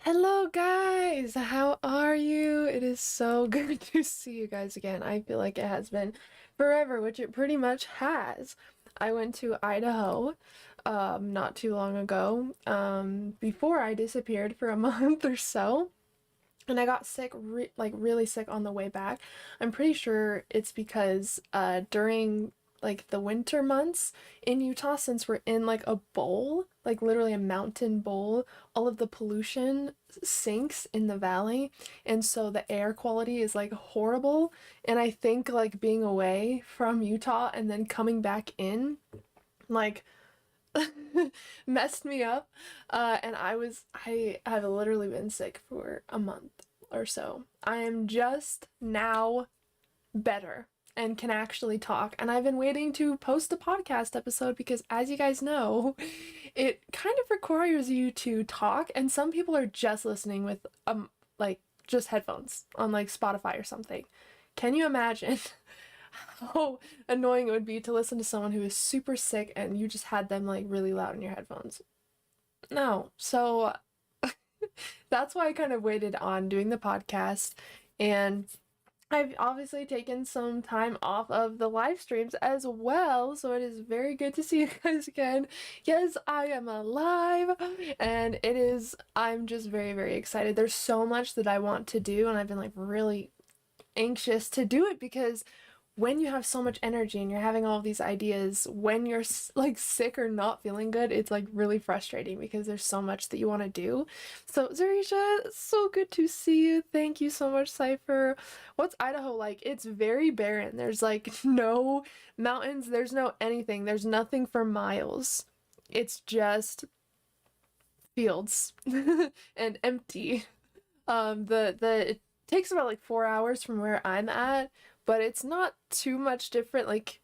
Hello guys, how are you? It is so good to see you guys again. I feel like it has been forever, which it pretty much has. I went to Idaho not too long ago, before I disappeared for a month or so. And I got sick, like really sick on the way back. I'm pretty sure it's because during like the winter months in Utah, since we're in like a bowl, like literally a mountain bowl, all of the pollution sinks in the valley, and so the air quality is like horrible. And I think like being away from Utah and then coming back in, like messed me up. And I have literally been sick for a month or so. I am just now better and can actually talk. And I've been waiting to post a podcast episode because, as you guys know, it kind of requires you to talk, and some people are just listening with like just headphones on like Spotify or something. Can you imagine how annoying it would be to listen to someone who is super sick and you just had them like really loud in your headphones? No. So that's why I kind of waited on doing the podcast, and I've obviously taken some time off of the live streams as well, so it is very good to see you guys again. Yes, I am alive, and I'm just very, very excited. There's so much that I want to do, and I've been like really anxious to do it because when you have so much energy and you're having all these ideas, when you're like sick or not feeling good, it's like really frustrating because there's so much that you want to do. So Zerisha, so good to see you. Thank you so much, Cypher. What's Idaho like? It's very barren. There's like no mountains, there's no anything. There's nothing for miles. It's just fields and empty. It takes about like 4 hours from where I'm at, but it's not too much different. Like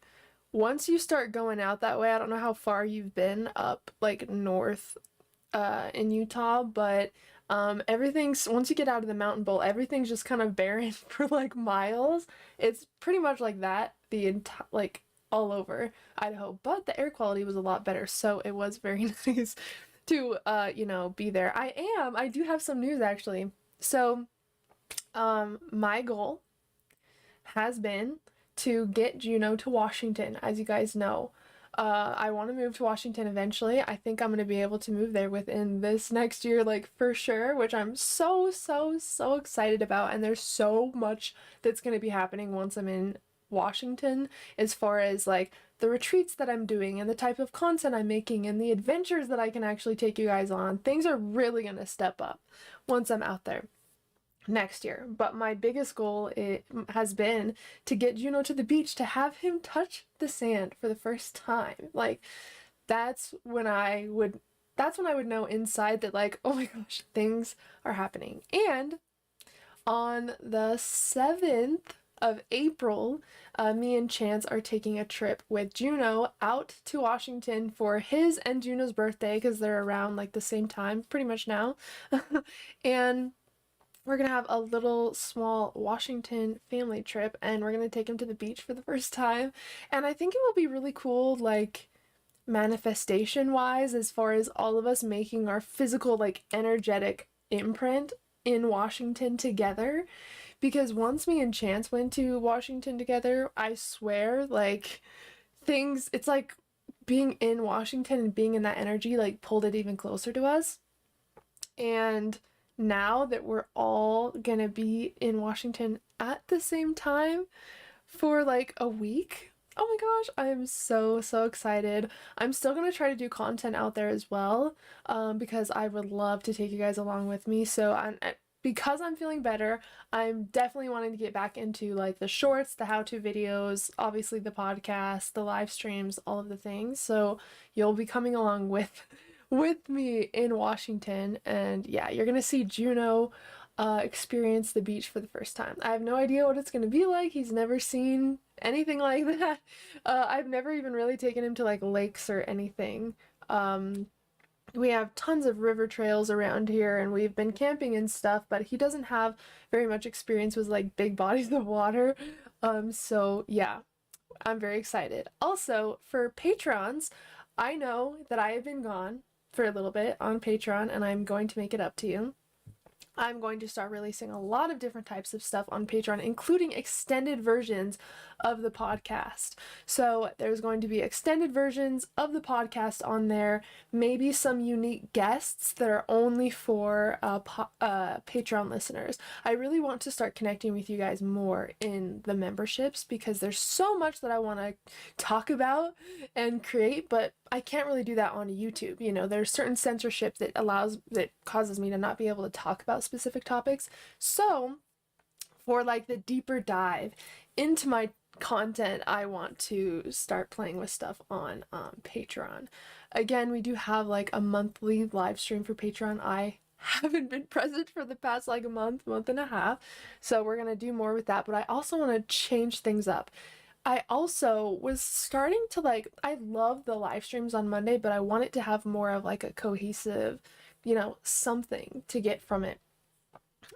once you start going out that way, I don't know how far you've been up like north in Utah, but everything's, once you get out of the mountain bowl, everything's just kind of barren for like miles. It's pretty much like that the entire, like all over Idaho, but the air quality was a lot better, so it was very nice to be there. I do have some news actually. So my goal has been to get Juno to Washington, as you guys know. I want to move to Washington eventually. I think I'm going to be able to move there within this next year, like for sure, which I'm so, so, so excited about. And there's so much that's going to be happening once I'm in Washington, as far as like the retreats that I'm doing and the type of content I'm making and the adventures that I can actually take you guys on. Things are really going to step up once I'm out there next year. But my biggest goal has been to get Juno to the beach, to have him touch the sand for the first time. Like that's when I would know inside that like, oh my gosh, things are happening. And on the 7th of April, me and Chance are taking a trip with Juno out to Washington for his and Juno's birthday, because they're around like the same time pretty much now. And we're gonna have a little small Washington family trip, and we're gonna take him to the beach for the first time. And I think it will be really cool, like manifestation wise, as far as all of us making our physical, like energetic imprint in Washington together. Because once me and Chance went to Washington together, I swear, like it's like being in Washington and being in that energy like pulled it even closer to us. And now that we're all gonna be in Washington at the same time for like a week, oh my gosh, I am so, so excited. I'm still gonna try to do content out there as well, because I would love to take you guys along with me. So because I'm feeling better, I'm definitely wanting to get back into like the shorts, the how-to videos, obviously the podcast, the live streams, all of the things. So you'll be coming along with me in Washington, and yeah, you're gonna see Juno experience the beach for the first time. I have no idea what it's gonna be like. He's never seen anything like that. I've never even really taken him to like lakes or anything. We have tons of river trails around here, and we've been camping and stuff, but he doesn't have very much experience with like big bodies of water. So yeah, I'm very excited. Also, for patrons, I know that I have been gone for a little bit on Patreon, and I'm going to make it up to you. I'm going to start releasing a lot of different types of stuff on Patreon, including extended versions of the podcast. So there's going to be extended versions of the podcast on there, maybe some unique guests that are only for Patreon listeners. I really want to start connecting with you guys more in the memberships because there's so much that I want to talk about and create, but I can't really do that on YouTube. You know, there's certain censorship that causes me to not be able to talk about specific topics. So for like the deeper dive into my content, I want to start playing with stuff on Patreon. Again, we do have like a monthly live stream for Patreon. I haven't been present for the past like a month and a half, so we're gonna do more with that, but I also want to change things up. I also was starting to like, I love the live streams on Monday, but I want it to have more of like a cohesive, you know, something to get from it.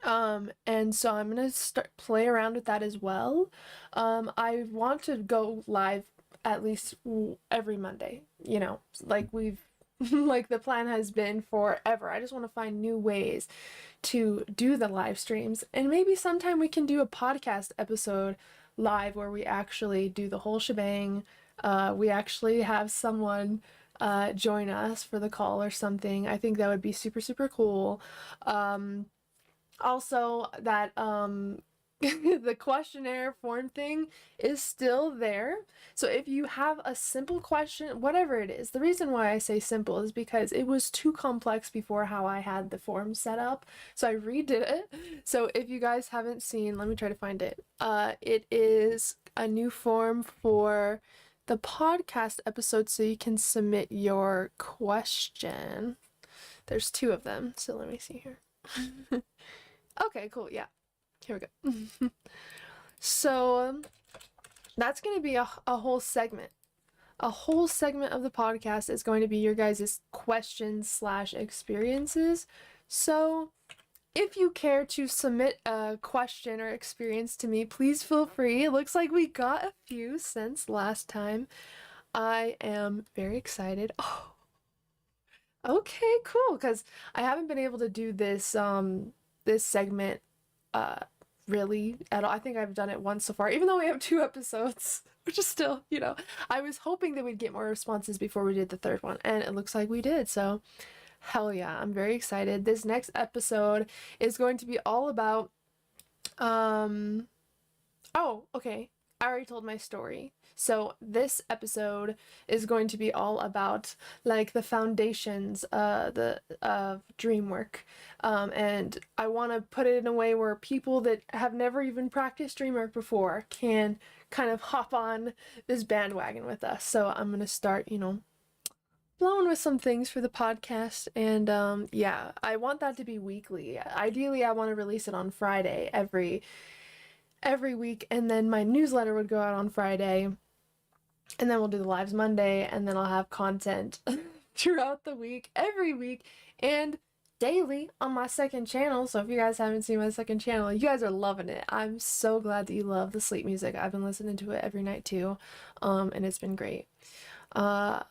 And so I'm gonna start play around with that as well. I want to go live at least every Monday, you know, like we've like the plan has been forever. I just want to find new ways to do the live streams, and maybe sometime we can do a podcast episode live where we actually do the whole shebang. We actually have someone join us for the call or something. I think that would be super, super cool. Also, that the questionnaire form thing is still there. So if you have a simple question, whatever it is, the reason why I say simple is because it was too complex before how I had the form set up. So I redid it. So if you guys haven't seen, let me try to find it. It is a new form for the podcast episode, so you can submit your question. There's 2 of them, so let me see here. Okay, cool, yeah. Here we go. So that's going to be a whole segment. A whole segment of the podcast is going to be your guys' questions/experiences. So if you care to submit a question or experience to me, please feel free. It looks like we got a few since last time. I am very excited. Oh, okay, cool, because I haven't been able to do this this segment really at all. I think I've done it once so far, even though we have 2 episodes, which is still, you know, I was hoping that we'd get more responses before we did the 3rd one, and it looks like we did. So hell yeah, I'm very excited. This next episode is going to be all about oh, okay, I already told my story. So this episode is going to be all about like the foundations of dream work, and I want to put it in a way where people that have never even practiced dream work before can kind of hop on this bandwagon with us. So I'm gonna start, you know, blowing with some things for the podcast, and yeah, I want that to be weekly. Ideally, I want to release it on Friday every week, and then my newsletter would go out on Friday, and then we'll do the lives Monday, and then I'll have content throughout the week, every week, and daily on my 2nd channel. So if you guys haven't seen my 2nd channel, you guys are loving it. I'm so glad that you love the sleep music. I've been listening to it every night too, and it's been great. Hello!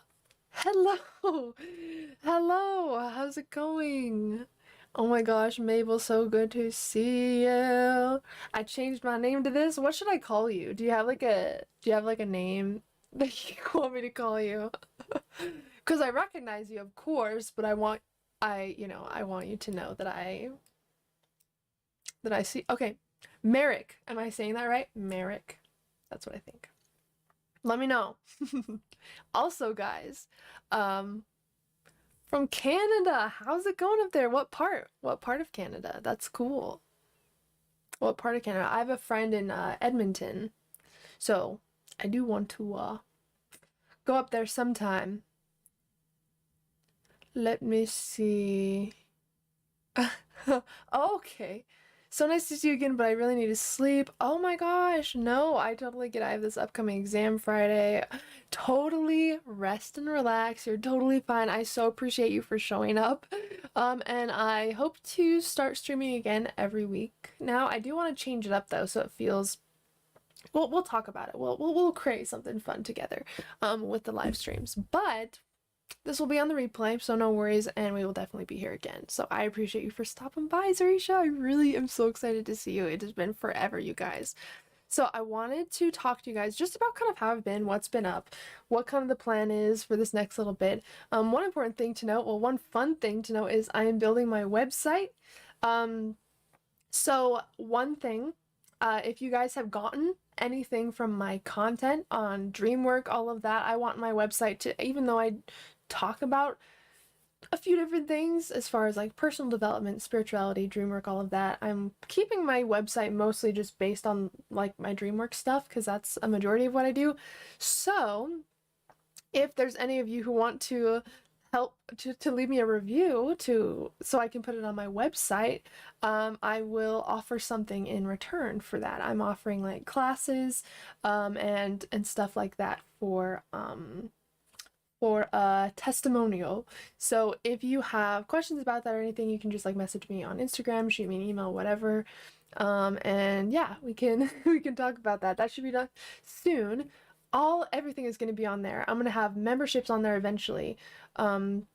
Hello! How's it going? Oh my gosh, Mabel, so good to see you. I changed my name to this. What should I call you? Do you have like a name that you want me to call you? Because I recognize you, of course, but I want you to know that I see. Okay, Merrick. Am I saying that right? Merrick. That's what I think. Let me know. Also, guys, from Canada, how's it going up there? What part? What part of Canada? That's cool. What part of Canada? I have a friend in Edmonton, so I do want to go up there sometime. Let me see. Okay. So nice to see you again, but I really need to sleep. Oh my gosh, no, I totally get it. I have this upcoming exam Friday. Totally rest and relax. You're totally fine. I so appreciate you for showing up. And I hope to start streaming again every week. Now, I do want to change it up though, so it feels, we'll talk about it. We'll create something fun together with the live streams. But this will be on the replay, so no worries, and we will definitely be here again. So I appreciate you for stopping by, Zarisha. I really am so excited to see you. It has been forever, you guys. So I wanted to talk to you guys just about kind of how I've been, what's been up, what kind of the plan is for this next little bit. One important thing to note, well, one fun thing to note is I am building my website. So one thing, if you guys have gotten anything from my content on DreamWork, all of that, I want my website to, even though I talk about a few different things as far as like personal development, spirituality, DreamWork, all of that, I'm keeping my website mostly just based on like my DreamWork stuff because that's a majority of what I do. So if there's any of you who want to help to leave me a review so I can put it on my website, I will offer something in return for that. I'm offering like classes and stuff like that for a testimonial. So if you have questions about that or anything, you can just like message me on Instagram, shoot me an email, whatever. And yeah, we can we can talk about that. That should be done soon. Everything is going to be on there. I'm going to have memberships on there eventually. I'm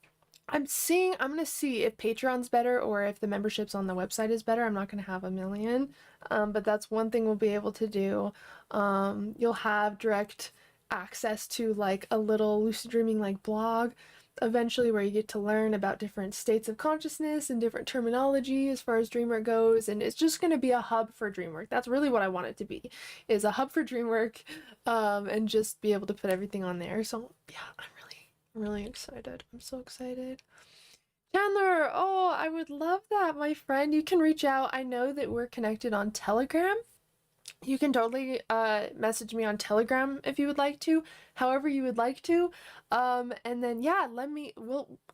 going to see if Patreon's better or if the memberships on the website is better. I'm not going to have a million, but that's one thing we'll be able to do. You'll have direct access to like a little lucid dreaming like blog eventually where you get to learn about different states of consciousness and different terminology as far as dream work goes, and it's just going to be a hub for dream work. That's really what I want it to be, is a hub for dream work, and just be able to put everything on there. So yeah, I'm really excited. I'm so excited. Chandler, oh, I would love that, my friend. You can reach out. I know that we're connected on Telegram. You can totally message me on Telegram if you would like to, however you would like to. And then yeah,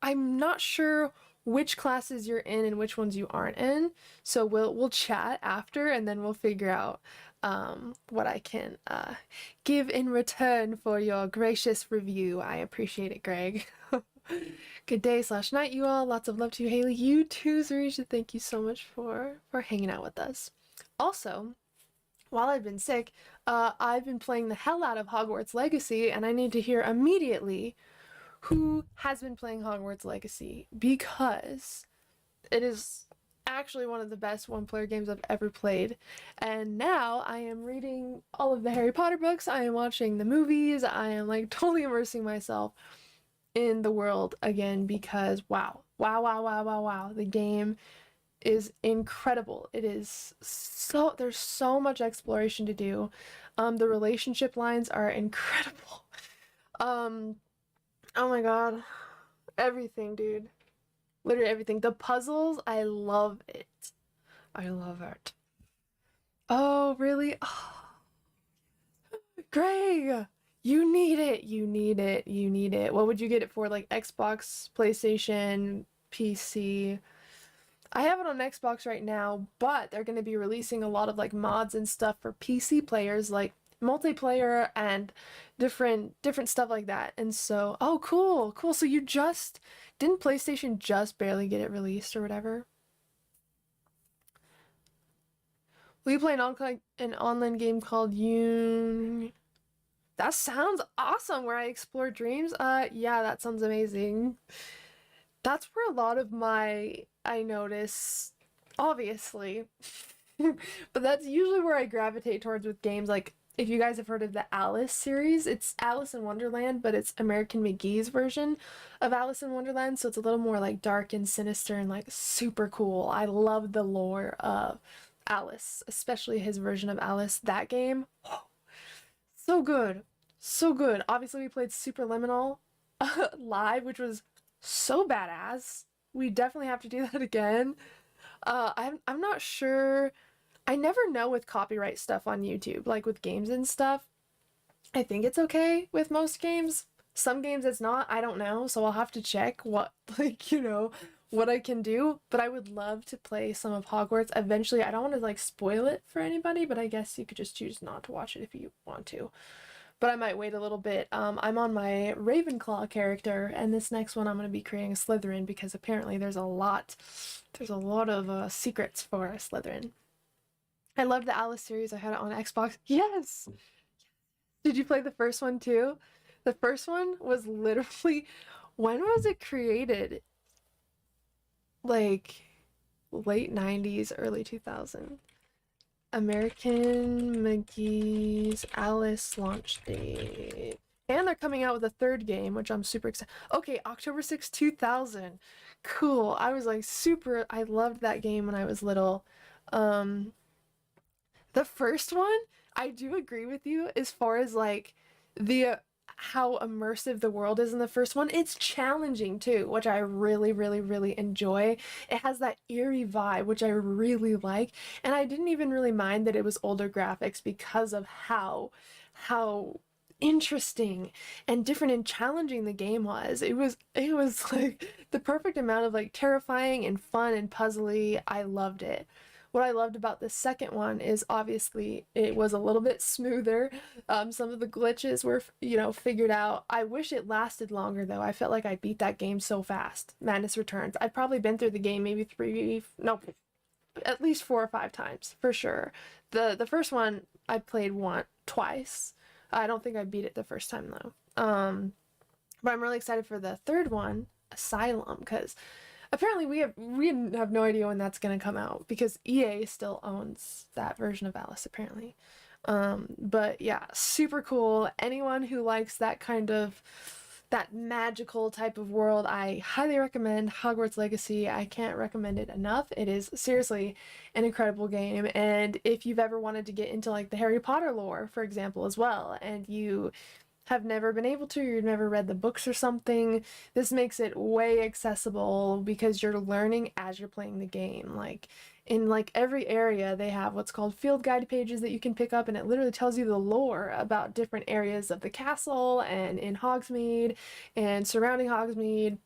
I'm not sure which classes you're in and which ones you aren't in. So we'll chat after and then we'll figure out what I can give in return for your gracious review. I appreciate it, Greg. Good day/night, you all. Lots of love to you, Haley. You too, Zarisha. Thank you so much for hanging out with us. Also, while I've been sick, I've been playing the hell out of Hogwarts Legacy, and I need to hear immediately who has been playing Hogwarts Legacy, because it is actually one of the best one-player games I've ever played. And now I am reading all of the Harry Potter books, I am watching the movies, I am like totally immersing myself in the world again, because wow, the game is incredible. It is there's so much exploration to do. The relationship lines are incredible. Oh my god, everything, dude, literally everything. The puzzles, I love it. Oh really? Oh. Greg, you need it. What would you get it for? Like Xbox, PlayStation, PC? I have it on Xbox right now, but they're going to be releasing a lot of like mods and stuff for PC players, like multiplayer and different stuff like that. And so, oh, cool. So didn't PlayStation just barely get it released or whatever? Will you play an online game called That sounds awesome, where I explore dreams? Yeah, that sounds amazing. That's where a lot of I notice, obviously, but that's usually where I gravitate towards with games. Like, if you guys have heard of the Alice series, it's Alice in Wonderland, but it's American McGee's version of Alice in Wonderland, so it's a little more like dark and sinister and like super cool. I love the lore of Alice, especially his version of Alice. That game, so good. Obviously, we played Superliminal live, which was so badass. We definitely have to do that again. I'm not sure. I never know with copyright stuff on YouTube, like with games and stuff. I think it's okay with most games. Some games it's not. I don't know, so I'll have to check what what I can do. But I would love to play some of Hogwarts eventually. I don't want to like spoil it for anybody, but I guess you could just choose not to watch it if you want to. But I might wait a little bit. I'm on my Ravenclaw character, and this next one I'm going to be creating a Slytherin, because apparently there's a lot of secrets for Slytherin. I love the Alice series. I had it on Xbox. Yes! Did you play the first one too? The first one was literally When was it created? Like late 90s, early 2000s. 𝒚𝒔𝒕𝒂𝒔's Alice launch date. And they're coming out with a third game, which I'm super excited. Okay, October 6, 2000. Cool. I was like I loved that game when I was little. The first one, I do agree with you as far as like the how immersive the world is in the first one. It's challenging too, which I really, really, really enjoy. It has that eerie vibe, which I really like, and I didn't even really mind that it was older graphics because of how interesting and different and challenging the game was. It was like the perfect amount of like terrifying and fun and puzzly. I loved it. What I loved about the second one is obviously it was a little bit smoother. Some of the glitches were, figured out. I wish it lasted longer though. I felt like I beat that game so fast. Madness Returns. I've probably been through the game maybe at least 4 or 5 times for sure. The first one I played twice. I don't think I beat it the first time though. But I'm really excited for the third one, Asylum, because apparently we have no idea when that's gonna come out because EA still owns that version of Alice apparently. But yeah, super cool. Anyone who likes that kind of magical type of world, I highly recommend Hogwarts Legacy. I can't recommend it enough. It is seriously an incredible game, and if you've ever wanted to get into like the Harry Potter lore, for example, as well, and you have never been able to, or you've never read the books or something, this makes it way accessible because you're learning as you're playing the game. Like in like every area they have what's called field guide pages that you can pick up, and it literally tells you the lore about different areas of the castle and in Hogsmeade and surrounding Hogsmeade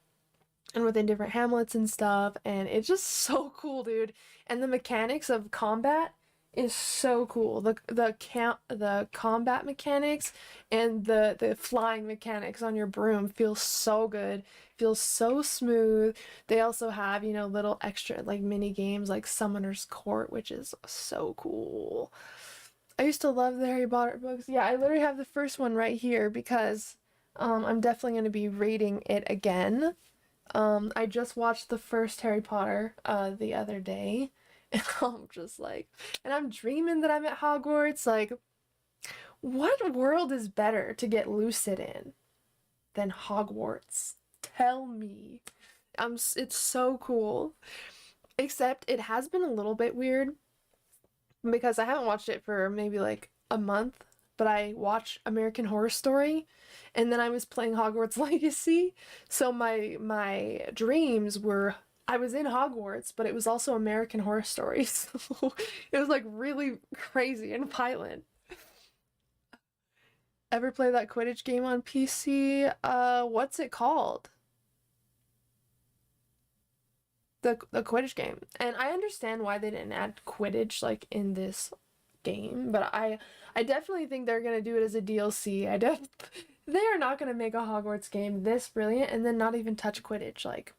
and within different hamlets and stuff, and it's just so cool, dude. And the mechanics of combat is so cool. The combat mechanics and the flying mechanics on your broom feel so good, feels so smooth. They also have, little extra like mini games like Summoner's Court, which is so cool. I used to love the Harry Potter books. Yeah, I literally have the first one right here because I'm definitely going to be reading it again. I just watched the first Harry Potter the other day. And I'm just like, and I'm dreaming that I'm at Hogwarts. Like, what world is better to get lucid in than Hogwarts? Tell me. It's so cool. Except it has been a little bit weird because I haven't watched it for maybe like a month, but I watched American Horror Story, and then I was playing Hogwarts Legacy. So my dreams were I was in Hogwarts, but it was also American Horror Story. So it was like really crazy and violent. Ever play that Quidditch game on PC? What's it called? The Quidditch game. And I understand why they didn't add Quidditch like in this game, but I definitely think they're gonna do it as a DLC. They are not gonna make a Hogwarts game this brilliant and then not even touch Quidditch. Like,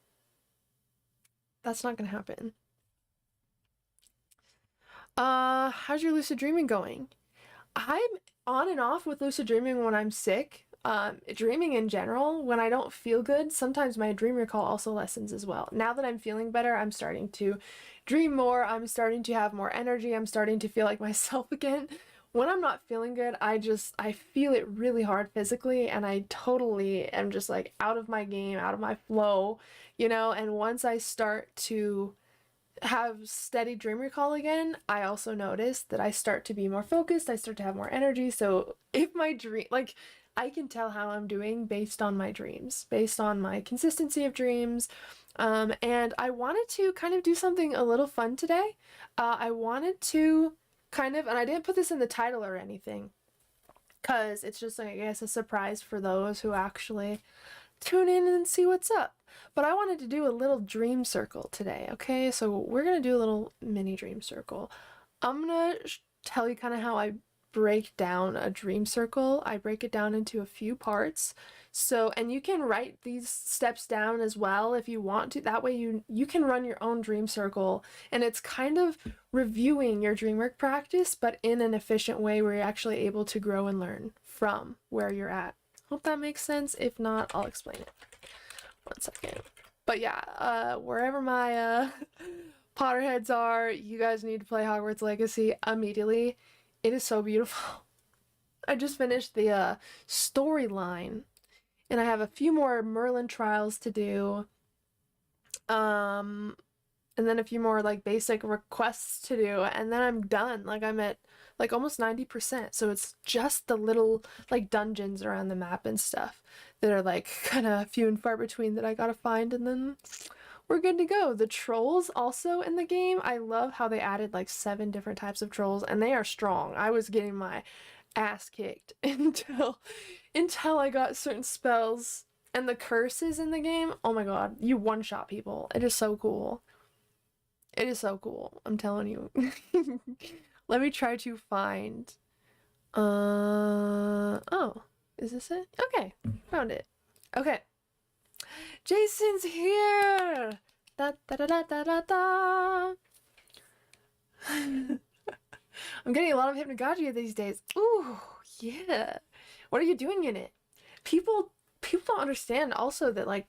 that's not gonna happen. How's your lucid dreaming going? I'm on and off with lucid dreaming when I'm sick. Dreaming in general, when I don't feel good, sometimes my dream recall also lessens as well. Now that I'm feeling better, I'm starting to dream more. I'm starting to have more energy. I'm starting to feel like myself again. When I'm not feeling good, I feel it really hard physically, and I totally am just like out of my game, out of my flow, and once I start to have steady dream recall again, I also notice that I start to be more focused, I start to have more energy. So if my dream, like, I can tell how I'm doing based on my dreams, based on my consistency of dreams. And I wanted to kind of do something a little fun today. I wanted to and I didn't put this in the title or anything, because it's just, I guess, a surprise for those who actually tune in and see what's up. But I wanted to do a little dream circle today, okay? So we're gonna do a little mini dream circle. I'm gonna tell you kind of how I break down a dream circle. I break it down into a few parts. So, and you can write these steps down as well if you want to. That way you can run your own dream circle, and it's kind of reviewing your dream work practice, but in an efficient way where you're actually able to grow and learn from where you're at. Hope that makes sense. If not, I'll explain it. One second. But yeah, wherever my Potterheads are, you guys need to play Hogwarts Legacy immediately. It is so beautiful. I just finished the storyline, and I have a few more Merlin trials to do. And then a few more like basic requests to do, and then I'm done. Like I'm at like almost 90%. So it's just the little like dungeons around the map and stuff that are like kind of few and far between that I gotta find, and then we're good to go. The trolls also in the game, I love how they added like 7 different types of trolls, and they are strong. I was getting my ass kicked until I got certain spells. And the curses in the game, oh my god, you one-shot people. It is so cool. It is so cool, I'm telling you. Let me try to find... oh, is this it? Okay, found it. Okay. Jason's here! Da da da da da da da! I'm getting a lot of 𝒚𝒔𝒕𝒂𝒔 these days. Ooh, yeah. What are you doing in it? People don't understand also that like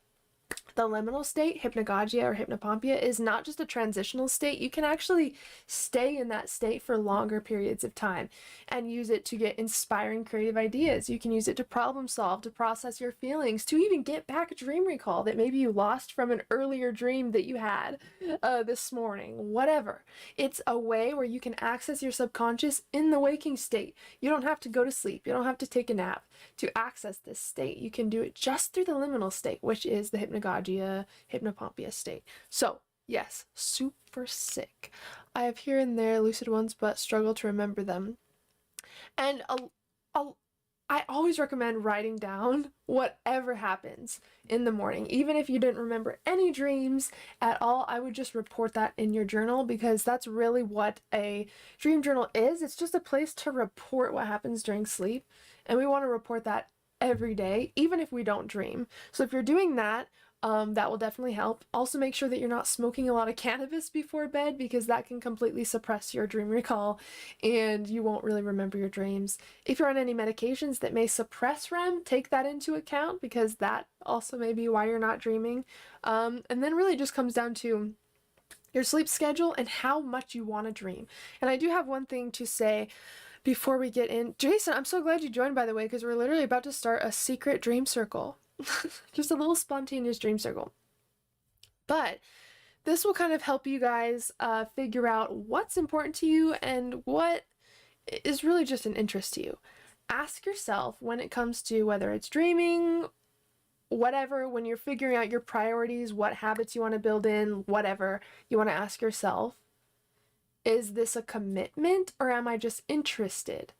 the liminal state, 𝒚𝒔𝒕𝒂𝒔 or 𝒚𝒔𝒕𝒂𝒂𝒔, is not just a transitional state. You can actually stay in that state for longer periods of time and use it to get inspiring creative ideas. You can use it to problem solve, to process your feelings, to even get back a dream recall that maybe you lost from an earlier dream that you had this morning, whatever. It's a way where you can access your subconscious in the waking state. You don't have to go to sleep. You don't have to take a nap to access this state. You can do it just through the liminal state, which is the 𝒚𝒔𝒂𝒔, 𝒚𝒂𝒂𝒂𝒂 state. So, yes, super sick. I have here and there lucid ones, but struggle to remember them. And I always recommend writing down whatever happens in the morning. Even if you didn't remember any dreams at all, I would just report that in your journal, because that's really what a dream journal is. It's just a place to report what happens during sleep, and we want to report that every day, even if we don't dream. So if you're doing that, that will definitely help. Also, make sure that you're not smoking a lot of cannabis before bed, because that can completely suppress your dream recall and you won't really remember your dreams. If you're on any medications that may suppress REM, take that into account, because that also may be why you're not dreaming. And then really just comes down to your sleep schedule and how much you want to dream. And I do have one thing to say before we get in. Jason, I'm so glad you joined, by the way, because we're literally about to start a secret dream circle. Just a little spontaneous dream circle. But this will kind of help you guys figure out what's important to you and what is really just an interest to you. Ask yourself, when it comes to whether it's dreaming, whatever, when you're figuring out your priorities, what habits you want to build in, whatever, you want to ask yourself, is this a commitment or am I just interested?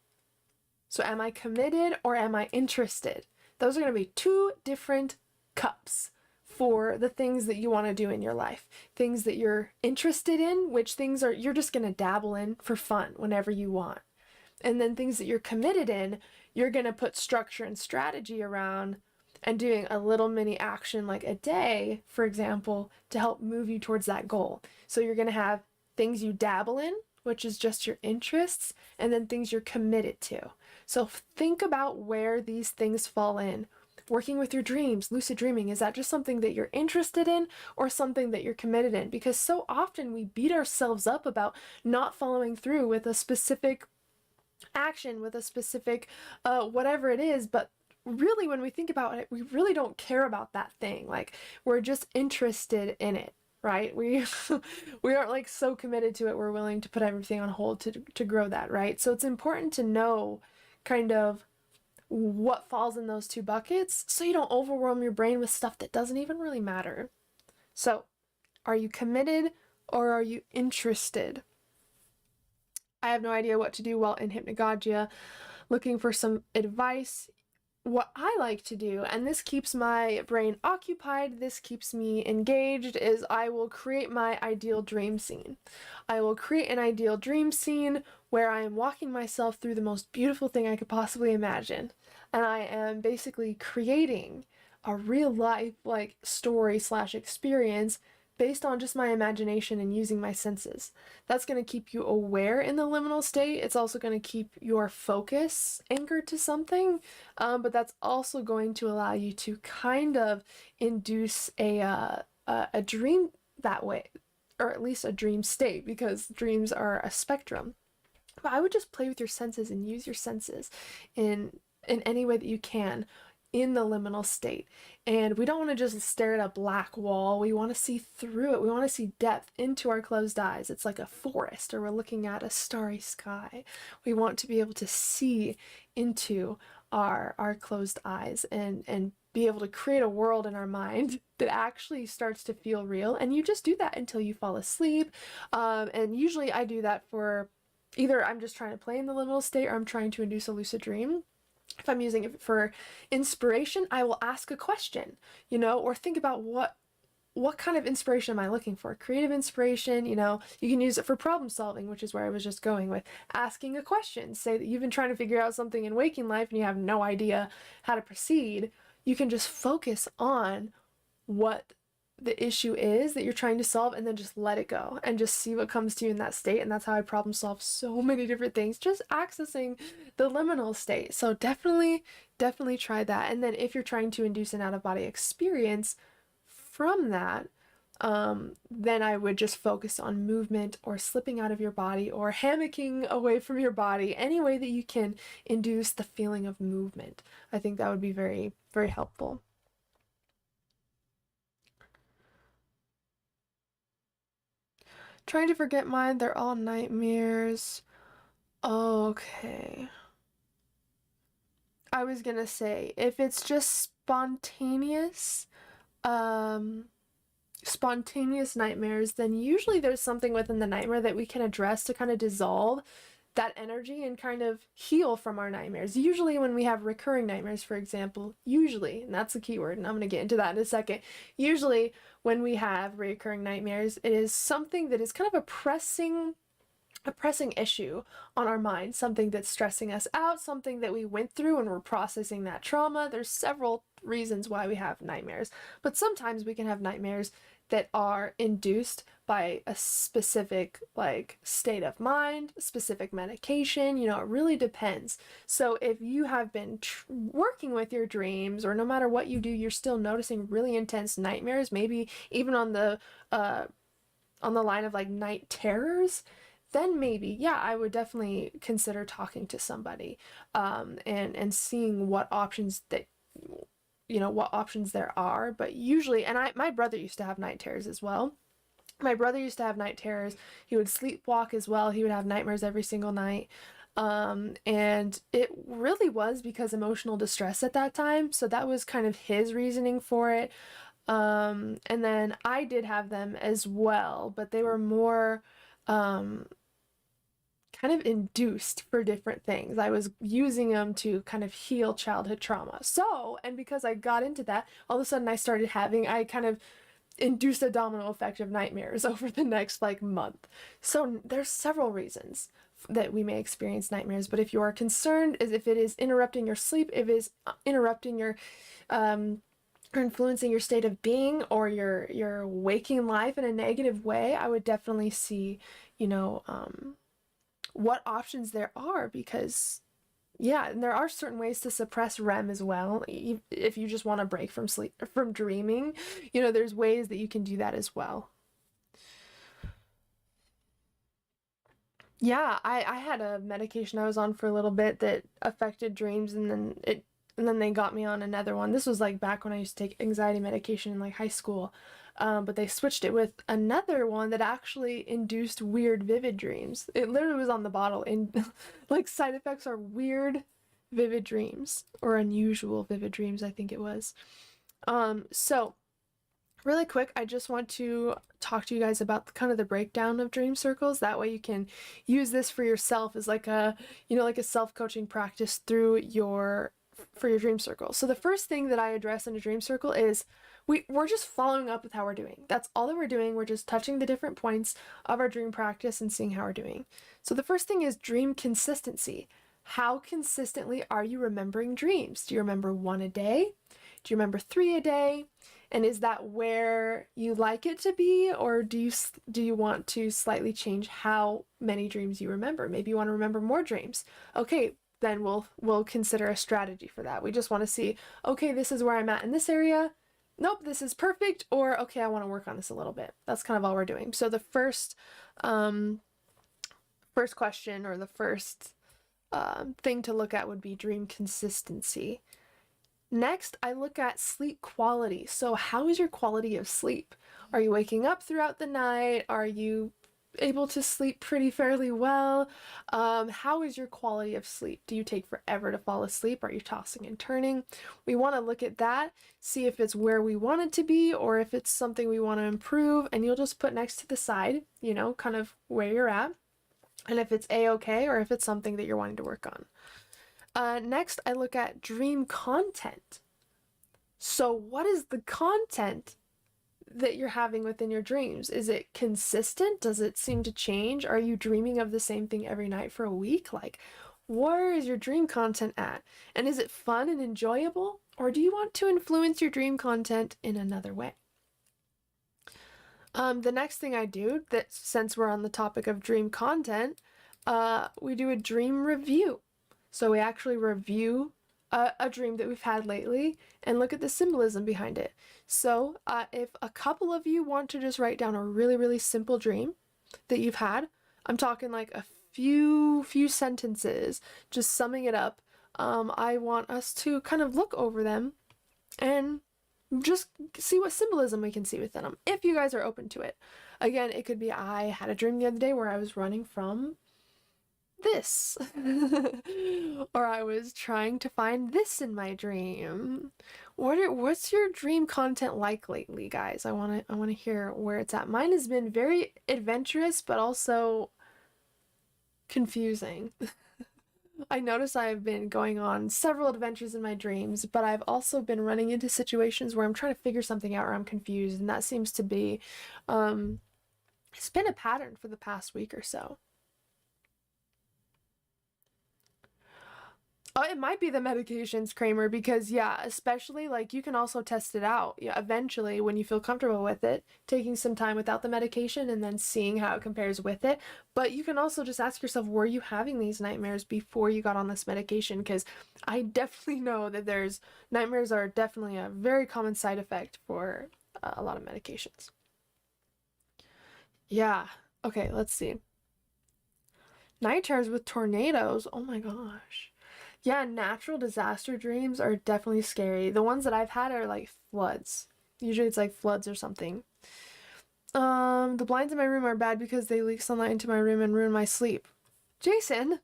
So am I committed or am I interested? Those are going to be 2 different cups for the things that you want to do in your life. Things that you're interested in, which things are you're just going to dabble in for fun whenever you want. And then things that you're committed in, you're going to put structure and strategy around and doing a little mini action like a day, for example, to help move you towards that goal. So you're going to have things you dabble in, which is just your interests, and then things you're committed to. So think about where these things fall in. Working with your dreams, lucid dreaming, is that just something that you're interested in or something that you're committed in? Because so often we beat ourselves up about not following through with a specific action, with a specific whatever it is, but really when we think about it, we really don't care about that thing. Like, we're just interested in it. Right? We aren't like so committed to it we're willing to put everything on hold to grow that, right? So it's important to know kind of what falls in those 2 buckets so you don't overwhelm your brain with stuff that doesn't even really matter. So, are you committed or are you interested? I have no idea what to do while in 𝒚𝒔𝒂𝒔. Looking for some advice. What I like to do, and this keeps my brain occupied, this keeps me engaged, is I will create my ideal dream scene. I will create an ideal dream scene where I am walking myself through the most beautiful thing I could possibly imagine. And I am basically creating a real life like story / experience based on just my imagination and using my senses. That's going to keep you aware in the liminal state. It's also going to keep your focus anchored to something, but that's also going to allow you to kind of induce a dream that way, or at least a dream state, because dreams are a spectrum. But I would just play with your senses and use your senses in any way that you can in the liminal state. And we don't want to just stare at a black wall. We want to see through it. We want to see depth into our closed eyes. It's like a forest, or we're looking at a starry sky. We want to be able to see into our closed eyes and be able to create a world in our mind that actually starts to feel real. And you just do that until you fall asleep. And usually I do that for either I'm just trying to play in the liminal state, or I'm trying to induce a lucid dream. If I'm using it for inspiration, I will ask a question, you know, or think about what kind of inspiration am I looking for? Creative inspiration, you know, you can use it for problem solving, which is where I was just going with asking a question. Say that you've been trying to figure out something in waking life and you have no idea how to proceed. You can just focus on what the issue is that you're trying to solve, and then just let it go and just see what comes to you in that state. And that's how I problem solve so many different things, just accessing the liminal state. So definitely try that. And then if you're trying to induce an out-of-body experience from that, then I would just focus on movement, or slipping out of your body, or hammocking away from your body, any way that you can induce the feeling of movement. I think that would be very, very helpful. Trying to forget mine, they're all nightmares. Okay. I was gonna say, if it's just spontaneous nightmares, then usually there's something within the nightmare that we can address to kind of dissolve that energy and kind of heal from our nightmares. Usually when we have recurring nightmares, for example, usually, and that's the key word, and I'm going to get into that in a second, usually when we have recurring nightmares, it is something that is kind of a pressing issue on our mind, something that's stressing us out, something that we went through and we're processing that trauma. There's several reasons why we have nightmares, but sometimes we can have nightmares that are induced by a specific like state of mind, specific medication, you know, it really depends. So if you have been working with your dreams, or no matter what you do, you're still noticing really intense nightmares, maybe even on the line of like night terrors, then maybe, yeah, I would definitely consider talking to somebody and seeing what options that, you know, what options there are. But usually, and my brother used to have night terrors as well. My brother used to have night terrors. He would sleepwalk as well. He would have nightmares every single night. And it really was because emotional distress at that time. So that was kind of his reasoning for it. And then I did have them as well, but they were more kind of induced for different things. I was using them to kind of heal childhood trauma. So, and because I got into that, all of a sudden I kind of induced a domino effect of nightmares over the next like month. So there's several reasons that we may experience nightmares, but if you are concerned as if it is interrupting your sleep, if it is interrupting your or influencing your state of being or your waking life in a negative way, I would definitely see, you know, what options there are, because yeah, and there are certain ways to suppress REM as well. If you just want to break from dreaming, you know, there's ways that you can do that as well. Yeah, I had a medication I was on for a little bit that affected dreams, and then they got me on another one. This was like back when I used to take anxiety medication in like high school. But they switched it with another one that actually induced weird vivid dreams. It literally was on the bottle, and like side effects are weird vivid dreams, or unusual vivid dreams, I think it was. So really quick, I just want to talk to you guys about kind of the breakdown of dream circles. That way you can use this for yourself as like a, you know, like a self-coaching practice for your dream circle. So the first thing that I address in a dream circle is we're just following up with how we're doing. That's all that we're doing. We're just touching the different points of our dream practice and seeing how we're doing. So the first thing is dream consistency. How consistently are you remembering dreams? Do you remember 1 a day? Do you remember 3 a day? And is that where you like it to be, or do you want to slightly change how many dreams you remember? Maybe you want to remember more dreams. Okay, then we'll consider a strategy for that. We just want to see, okay, this is where I'm at in this area. Nope, this is perfect, or okay, I want to work on this a little bit. That's kind of all we're doing. So the first question, or the first thing to look at would be dream consistency. Next, I look at sleep quality. So how is your quality of sleep? Are you waking up throughout the night? Are you able to sleep pretty fairly well? How is your quality of sleep? Do you take forever to fall asleep? Are you tossing and turning? We want to look at that, see if it's where we want it to be, or if it's something we want to improve, and you'll just put next to the side, you know, kind of where you're at, and if it's a-okay, or if it's something that you're wanting to work on. Next, I look at dream content. So what is the content that you're having within your dreams? Is it consistent? Does it seem to change? Are you dreaming of the same thing every night for a week? Like, where is your dream content at? And is it fun and enjoyable? Or do you want to influence your dream content in another way? The next thing I do, that since we're on the topic of dream content, we do a dream review. So we actually review a dream that we've had lately and look at the symbolism behind it. So if a couple of you want to just write down a really, really simple dream that you've had, I'm talking like a few sentences, just summing it up, I want us to kind of look over them and just see what symbolism we can see within them, if you guys are open to it. Again, it could be, I had a dream the other day where I was running from this or I was trying to find this in my dream. What's your dream content like lately, guys? I want to hear where it's at. Mine has been very adventurous but also confusing. I notice I've been going on several adventures in my dreams, but I've also been running into situations where I'm trying to figure something out or I'm confused, and that seems to be it's been a pattern for the past week or so. Oh, it might be the medications, Kramer, because yeah, especially like you can also test it out. Yeah, eventually when you feel comfortable with it, taking some time without the medication and then seeing how it compares with it. But you can also just ask yourself, were you having these nightmares before you got on this medication? Because I definitely know that nightmares are definitely a very common side effect for a lot of medications. Yeah. Okay, let's see. Night terrors with tornadoes. Oh my gosh. Yeah, natural disaster dreams are definitely scary. The ones that I've had are like floods. Usually it's like floods or something. The blinds in my room are bad because they leak sunlight into my room and ruin my sleep. Jason,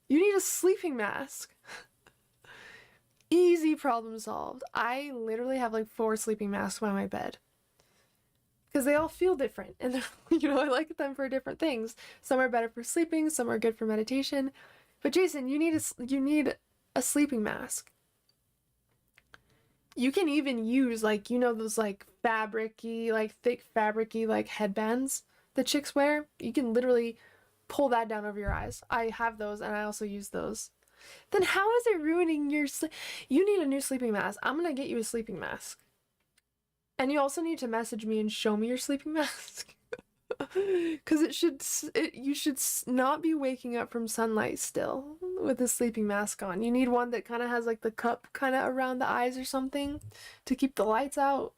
you need a sleeping mask. Easy problem solved. I literally have like 4 sleeping masks by my bed. Because they all feel different, and you know, I like them for different things. Some are better for sleeping, some are good for meditation. But Jason, you need a sleeping mask. You can even use, like, you know, those like fabric-y, like thick fabric-y like headbands that chicks wear. You can literally pull that down over your eyes. I have those and I also use those. Then how is it ruining your sleep? You need a new sleeping mask. I'm gonna get you a sleeping mask. And you also need to message me and show me your sleeping mask. Because you should not be waking up from sunlight still with a sleeping mask on. You need one that kind of has like the cup kind of around the eyes or something to keep the lights out.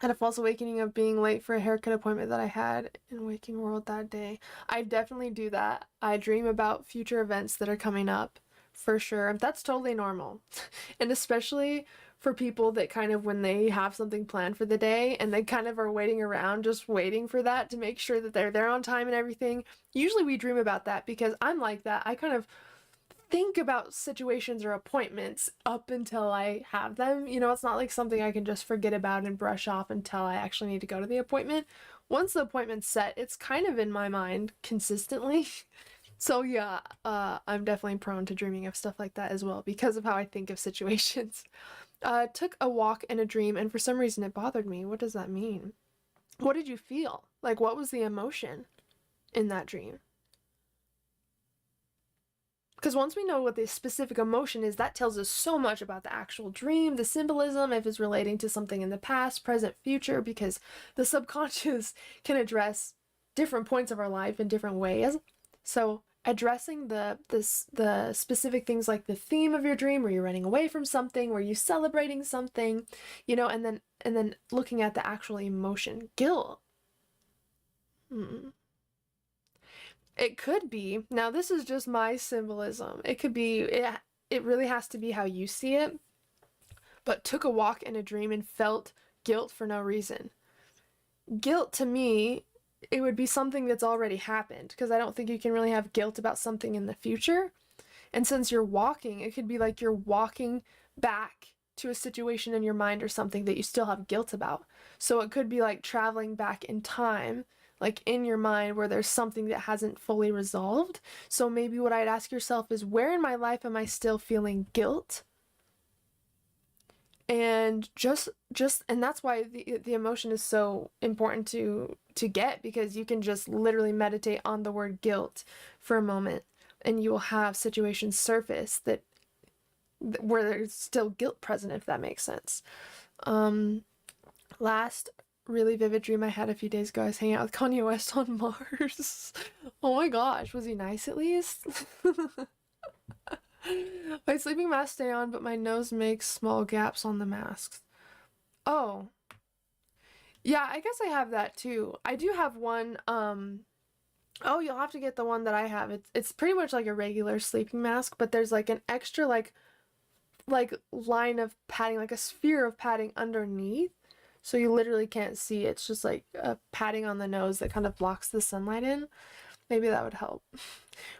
I had a false awakening of being late for a haircut appointment that I had in waking world that day. I definitely do that. I dream about future events that are coming up, for sure. That's totally normal. And especially for people that kind of, when they have something planned for the day and they kind of are waiting around, just waiting for that to make sure that they're there on time and everything. Usually we dream about that because I'm like that. I kind of think about situations or appointments up until I have them. You know, it's not like something I can just forget about and brush off until I actually need to go to the appointment. Once the appointment's set, it's kind of in my mind consistently. So yeah, I'm definitely prone to dreaming of stuff like that as well because of how I think of situations. Took a walk in a dream and for some reason it bothered me. What does that mean? What did you feel? Like, what was the emotion in that dream? Because once we know what the specific emotion is, that tells us so much about the actual dream, the symbolism, if it's relating to something in the past, present, future, because the subconscious can address different points of our life in different ways. So addressing the specific things like the theme of your dream, where you're running away from something, where you're celebrating something, you know, and then looking at the actual emotion, guilt. It could be, now this is just my symbolism, it could be, it really has to be how you see it, but took a walk in a dream and felt guilt for no reason. Guilt to me, it would be something that's already happened, because I don't think you can really have guilt about something in the future. And since you're walking, it could be like you're walking back to a situation in your mind or something that you still have guilt about. So it could be like traveling back in time, like in your mind where there's something that hasn't fully resolved. So maybe what I'd ask yourself is, where in my life am I still feeling guilt? And and that's why the emotion is so important to get, because you can just literally meditate on the word guilt for a moment and you will have situations surface that where there's still guilt present, if that makes sense. Last really vivid dream I had a few days ago, I was hanging out with Kanye West on Mars. Oh my gosh, was he nice at least? My sleeping mask stay on, but my nose makes small gaps on the masks. Oh. Yeah, I guess I have that too. I do have one, oh, you'll have to get the one that I have. It's pretty much like a regular sleeping mask, but there's like an extra like line of padding, like a sphere of padding underneath. So you literally can't see. It's just like a padding on the nose that kind of blocks the sunlight in. Maybe that would help.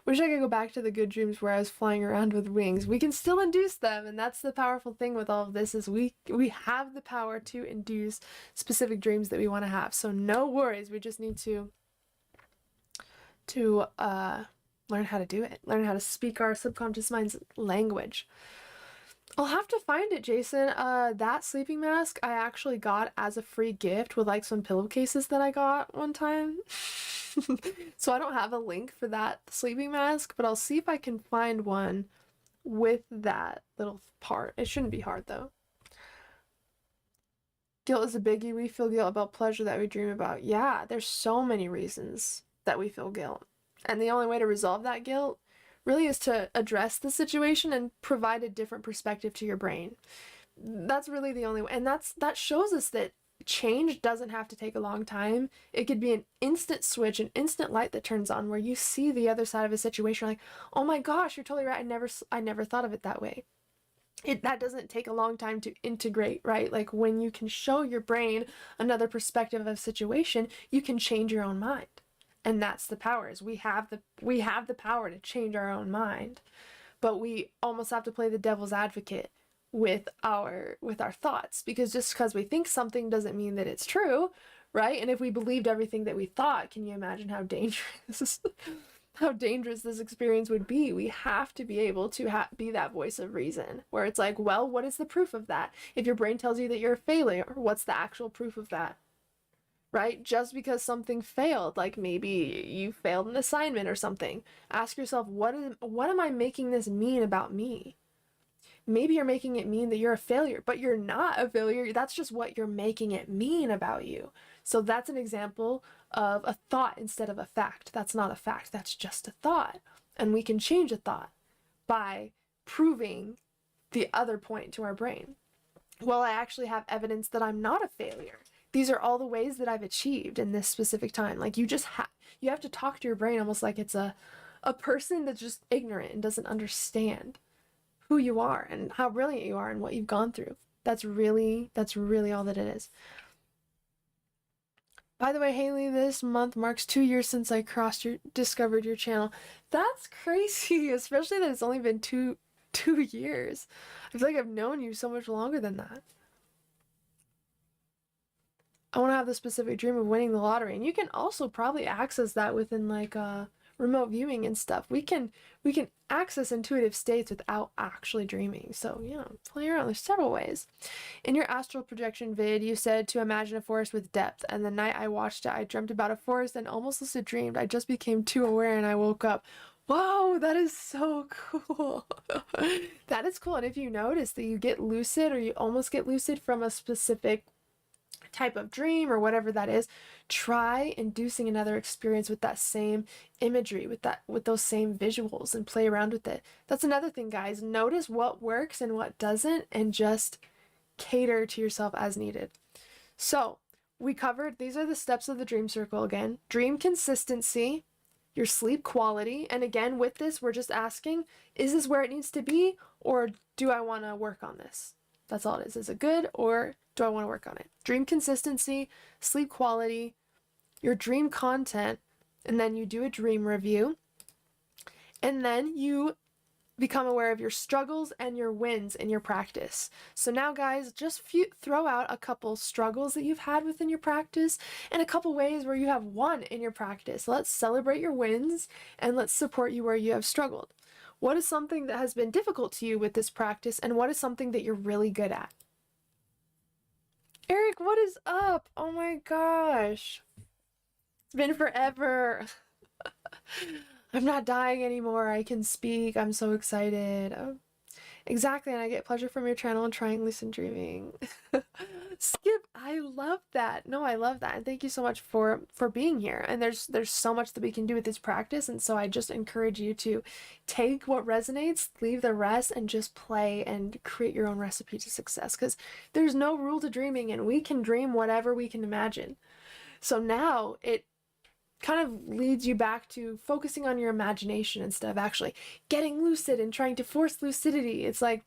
Wish I could go back to the good dreams where I was flying around with wings. We can still induce them, and that's the powerful thing with all of this, is we have the power to induce specific dreams that we want to have. So no worries, we just need to learn how to do it. Learn how to speak our subconscious mind's language. I'll have to find it, Jason. That sleeping mask I actually got as a free gift with like some pillowcases that I got one time. So I don't have a link for that sleeping mask, but I'll see if I can find one with that little part. It shouldn't be hard though. Guilt is a biggie. We feel guilt about pleasure that we dream about. Yeah, there's so many reasons that we feel guilt. And the only way to resolve that guilt really is to address the situation and provide a different perspective to your brain. That's really the only way. And that shows us that change doesn't have to take a long time. It could be an instant switch, an instant light that turns on where you see the other side of a situation. You're like, oh my gosh, you're totally right. I never thought of it that way. That doesn't take a long time to integrate, right? Like when you can show your brain another perspective of a situation, you can change your own mind. And that's the power, is we have the power to change our own mind, but we almost have to play the devil's advocate with our thoughts, because just because we think something doesn't mean that it's true, right? And if we believed everything that we thought, can you imagine how dangerous how dangerous this experience would be? We have to be able to be that voice of reason, where it's like, well, what is the proof of that? If your brain tells you that you're a failure, what's the actual proof of that? Right? Just because something failed, like maybe you failed an assignment or something, ask yourself, what am I making this mean about me? Maybe you're making it mean that you're a failure, but you're not a failure. That's just what you're making it mean about you. So that's an example of a thought instead of a fact. That's not a fact, that's just a thought. And we can change a thought by proving the other point to our brain. Well, I actually have evidence that I'm not a failure. These are all the ways that I've achieved in this specific time. Like you have to talk to your brain almost like it's a person that's just ignorant and doesn't understand who you are and how brilliant you are and what you've gone through. That's really all that it is. By the way, Haylee, this month marks 2 years since I discovered your channel. That's crazy, especially that it's only been two years. I feel like I've known you so much longer than that. I want to have the specific dream of winning the lottery, and you can also probably access that within like remote viewing and stuff. We can access intuitive states without actually dreaming. So, you know, play around. There's several ways. In your astral projection vid, you said to imagine a forest with depth, and the night I watched it, I dreamt about a forest and almost lucid dreamed. I just became too aware and I woke up. Whoa, that is so cool. That is cool. And if you notice that you get lucid or you almost get lucid from a specific type of dream or whatever that is, try inducing another experience with that same imagery, with those same visuals, and play around with it. That's another thing, guys. Notice what works and what doesn't, and just cater to yourself as needed. So we covered, these are the steps of the dream circle again. Dream consistency, your sleep quality, and again with this we're just asking, is this where it needs to be, or do I want to work on this? That's all it is. Is it good, or do I want to work on it? Dream consistency, sleep quality, your dream content, and then you do a dream review, and then you become aware of your struggles and your wins in your practice. So now, guys, just throw out a couple struggles that you've had within your practice and a couple ways where you have won in your practice. Let's celebrate your wins and let's support you where you have struggled. What is something that has been difficult to you with this practice, and what is something that you're really good at? Eric, what is up? Oh my gosh. It's been forever. I'm not dying anymore. I can speak. I'm so excited. Oh, exactly, and I get pleasure from your channel and trying lucid dreaming. Skip, I love that. No, I love that. And thank you so much for being here. And there's so much that we can do with this practice, and so I just encourage you to take what resonates, leave the rest, and just play and create your own recipe to success, because there's no rule to dreaming, and we can dream whatever we can imagine. So now it kind of leads you back to focusing on your imagination instead of actually getting lucid and trying to force lucidity. It's like,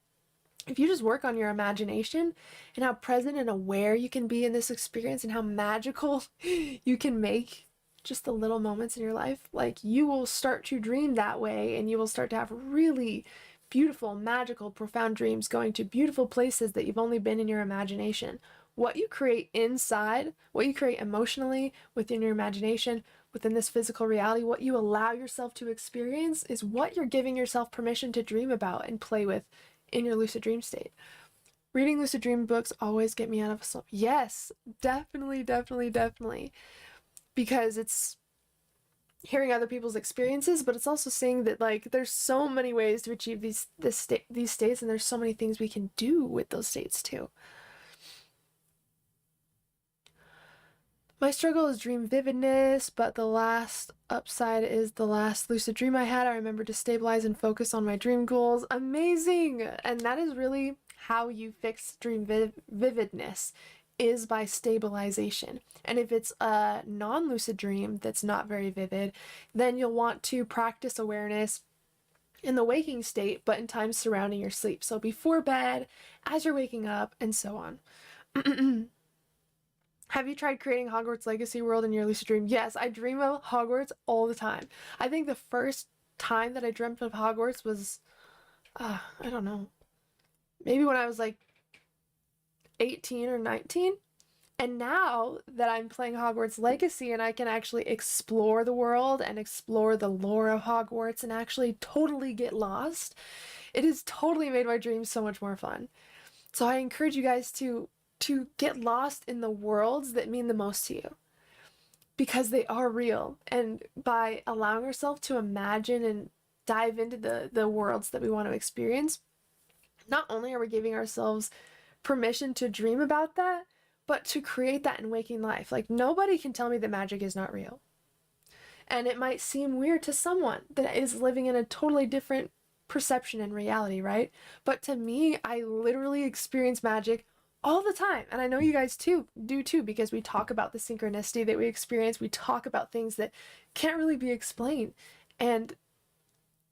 if you just work on your imagination and how present and aware you can be in this experience and how magical you can make just the little moments in your life, like, you will start to dream that way, and you will start to have really beautiful, magical, profound dreams going to beautiful places that you've only been in your imagination. What you create inside, what you create emotionally within your imagination, within this physical reality, what you allow yourself to experience is what you're giving yourself permission to dream about and play with in your lucid dream state. Reading lucid dream books always get me out of a slump. Yes, definitely, definitely, definitely. Because it's hearing other people's experiences, but it's also seeing that, like, there's so many ways to achieve these states, and there's so many things we can do with those states too. My struggle is dream vividness, but the last upside is the last lucid dream I had. I remember to stabilize and focus on my dream goals. Amazing! And that is really how you fix dream vividness, is by stabilization. And if it's a non-lucid dream that's not very vivid, then you'll want to practice awareness in the waking state, but in times surrounding your sleep. So before bed, as you're waking up, and so on. Have you tried creating Hogwarts Legacy World in your lucid dream? Yes, I dream of Hogwarts all the time. I think the first time that I dreamt of Hogwarts was, I don't know, maybe when I was like 18 or 19. And now that I'm playing Hogwarts Legacy and I can actually explore the world and explore the lore of Hogwarts and actually totally get lost, it has totally made my dreams so much more fun. So I encourage you guys to get lost in the worlds that mean the most to you, because they are real. And by allowing ourselves to imagine and dive into the worlds that we want to experience, not only are we giving ourselves permission to dream about that, but to create that in waking life. Like, nobody can tell me that magic is not real. And it might seem weird to someone that is living in a totally different perception and reality, right? But to me, I literally experience magic all the time. And I know you guys do too, because we talk about the synchronicity that we experience. We talk about things that can't really be explained. And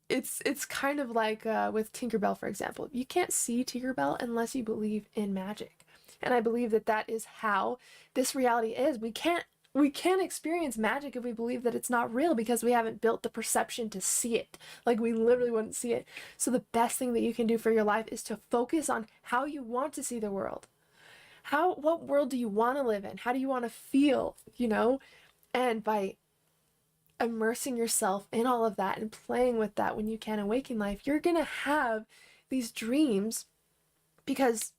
it's kind of like with Tinkerbell, for example. You can't see Tinkerbell unless you believe in magic. And I believe that that is how this reality is. We can't experience magic if we believe that it's not real, because we haven't built the perception to see it. Like, we literally wouldn't see it. So the best thing that you can do for your life is to focus on how you want to see the world. What world do you want to live in? How do you want to feel, you know? And by immersing yourself in all of that and playing with that when you can in waking life, you're gonna have these dreams, because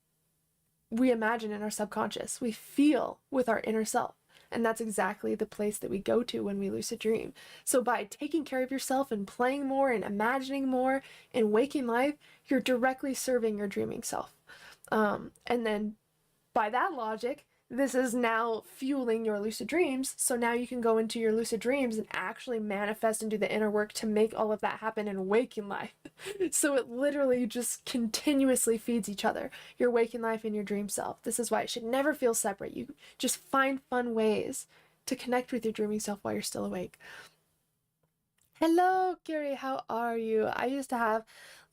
we imagine in our subconscious, we feel with our inner self. And that's exactly the place that we go to when we lucid dream. So by taking care of yourself and playing more and imagining more in waking life, you're directly serving your dreaming self. And then by that logic, this is now fueling your lucid dreams. So now you can go into your lucid dreams and actually manifest and do the inner work to make all of that happen in waking life. So it literally just continuously feeds each other, your waking life and your dream self. This is why it should never feel separate. You just find fun ways to connect with your dreaming self while you're still awake. Hello, Gary, how are you? I used to have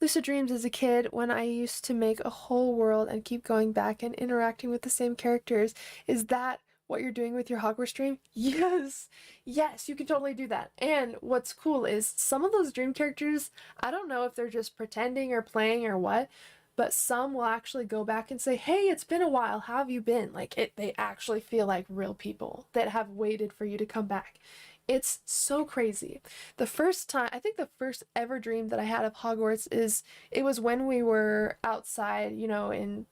lucid dreams as a kid when I used to make a whole world and keep going back and interacting with the same characters. Is that what you're doing with your Hogwarts dream? Yes! Yes, you can totally do that. And what's cool is some of those dream characters, I don't know if they're just pretending or playing or what, but some will actually go back and say, hey, it's been a while, how have you been? Like, they actually feel like real people that have waited for you to come back. It's so crazy. The first time, I think the first ever dream that I had of Hogwarts it was when we were outside, you know, in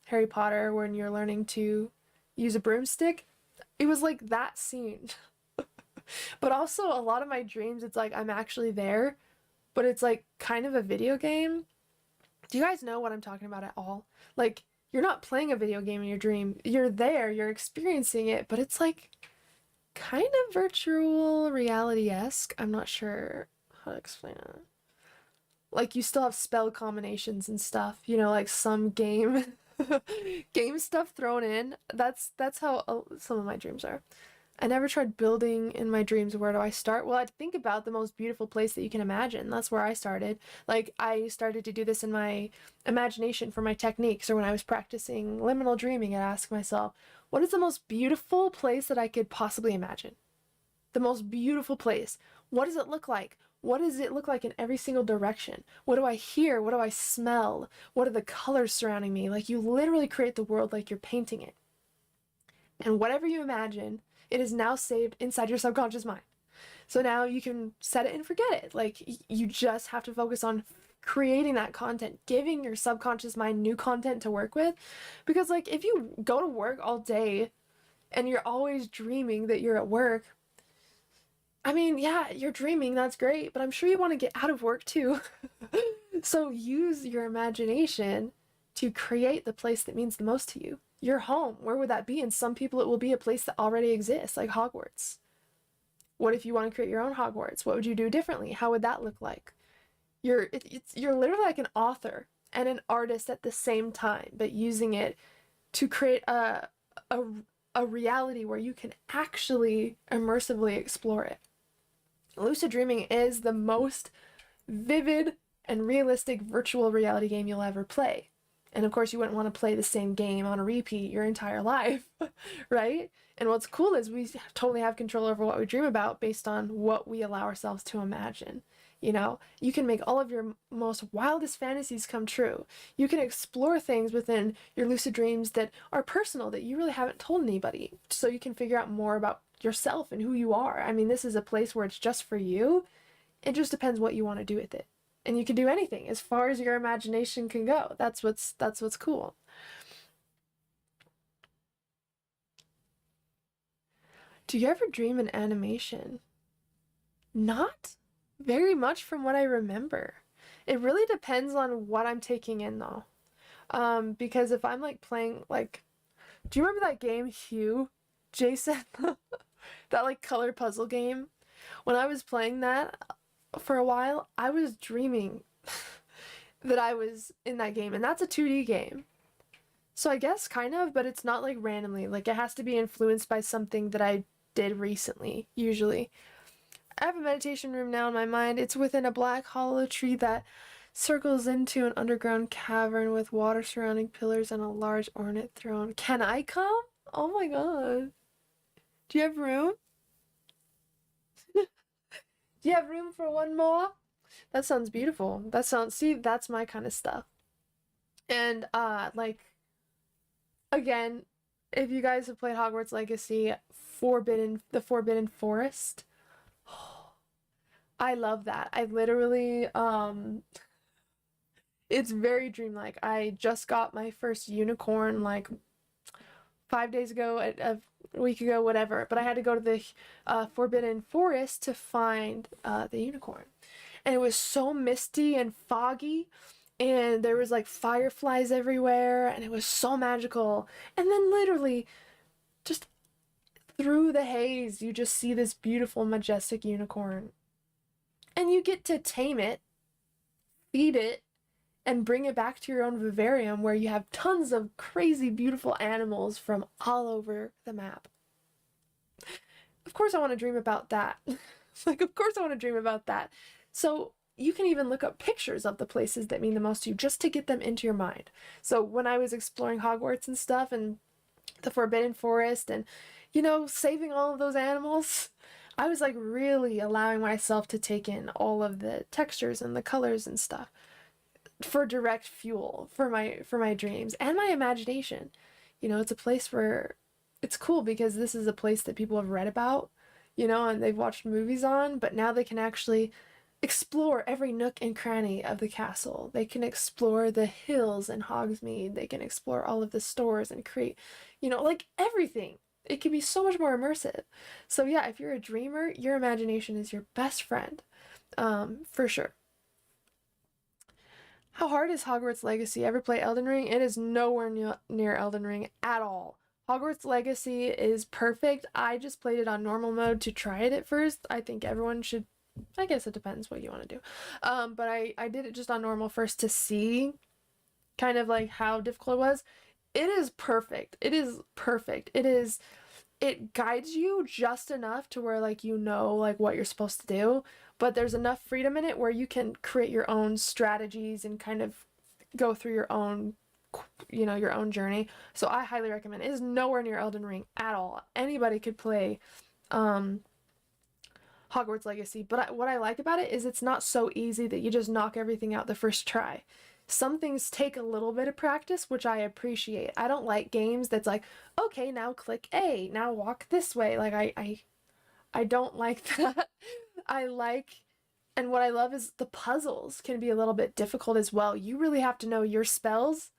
Harry Potter, when you're learning to use a broomstick. It was like that scene. But also a lot of my dreams, it's like I'm actually there, but it's like kind of a video game. Do you guys know what I'm talking about at all? Like, you're not playing a video game in your dream. You're there, you're experiencing it, but it's like kind of virtual reality-esque. I'm not sure how to explain it. Like, you still have spell combinations and stuff, you know, like some game game stuff thrown in. That's how some of my dreams are. I never tried building in my dreams. Where do I start? Well, I'd think about the most beautiful place that you can imagine. That's where I started. Like, I started to do this in my imagination for my techniques, or when I was practicing liminal dreaming, I'd ask myself, what is the most beautiful place that I could possibly imagine? The most beautiful place. What does it look like? What does it look like in every single direction? What do I hear? What do I smell? What are the colors surrounding me? Like, you literally create the world like you're painting it. And whatever you imagine, it is now saved inside your subconscious mind. So now you can set it and forget it. Like, you just have to focus on creating that content, giving your subconscious mind new content to work with. Because, like, if you go to work all day and you're always dreaming that you're at work, I mean, yeah, you're dreaming, that's great, but I'm sure you want to get out of work too. So use your imagination to create the place that means the most to you. Your home, where would that be? And some people, it will be a place that already exists, like Hogwarts. What if you want to create your own Hogwarts? What would you do differently? How would that look like? You're literally like an author and an artist at the same time, but using it to create a reality where you can actually immersively explore it. Lucid dreaming is the most vivid and realistic virtual reality game you'll ever play. And of course, you wouldn't want to play the same game on a repeat your entire life, right? And what's cool is we totally have control over what we dream about based on what we allow ourselves to imagine. You know, you can make all of your most wildest fantasies come true. You can explore things within your lucid dreams that are personal, that you really haven't told anybody, so you can figure out more about yourself and who you are. I mean, this is a place where it's just for you. It just depends what you want to do with it. And you can do anything as far as your imagination can go. That's what's cool. Do you ever dream in animation? Not very much from what I remember. It really depends on what I'm taking in though. Because if I'm like playing, like, do you remember that game Hue, Jason? That like color puzzle game? When I was playing that for a while, I was dreaming that I was in that game, and that's a 2D game. So I guess kind of, but it's not like randomly. Like, it has to be influenced by something that I did recently, usually. I have a meditation room now in my mind. It's within a black hollow tree that circles into an underground cavern with water surrounding pillars and a large ornate throne. Can I come? Oh my god. Do you have room? Do you have room for one more? That sounds beautiful. That sounds, see, that's my kind of stuff. And, like, again, if you guys have played Hogwarts Legacy, the Forbidden Forest, I love that. I literally, it's very dreamlike. I just got my first unicorn, like, 5 days ago, a week ago, whatever. But I had to go to the Forbidden Forest to find the unicorn. And it was so misty and foggy, and there was like fireflies everywhere, and it was so magical. And then literally just through the haze, you just see this beautiful, majestic unicorn. And you get to tame it, feed it, and bring it back to your own vivarium where you have tons of crazy, beautiful animals from all over the map. Of course I want to dream about that. Like, of course I want to dream about that. So you can even look up pictures of the places that mean the most to you just to get them into your mind. So when I was exploring Hogwarts and stuff and the Forbidden Forest and, you know, saving all of those animals, I was like really allowing myself to take in all of the textures and the colors and stuff for direct fuel for my dreams and my imagination. You know, it's a place where it's cool because this is a place that people have read about, you know, and they've watched movies on, but now they can actually explore every nook and cranny of the castle. They can explore the hills in Hogsmeade. They can explore all of the stores and create, you know, like everything. It can be so much more immersive. So yeah, if you're a dreamer, your imagination is your best friend, for sure. How hard is Hogwarts Legacy? Ever play Elden Ring? It is nowhere near Elden Ring at all. Hogwarts Legacy is perfect. I just played it on normal mode to try it at first. I think everyone should, I guess it depends what you want to do. But I did it just on normal first to see kind of like how difficult it was. It is perfect. It is perfect. It guides you just enough to where like you know like what you're supposed to do, but there's enough freedom in it where you can create your own strategies and kind of go through your own, you know, your own journey. So I highly recommend it. It is nowhere near Elden Ring at all. Anybody could play Hogwarts Legacy, but what I like about it is it's not so easy that you just knock everything out the first try. Some things take a little bit of practice, which I appreciate. I don't like games that's like, okay, now click A, now walk this way. Like I don't like that. I like, and what I love is the puzzles can be a little bit difficult as well. You really have to know your spells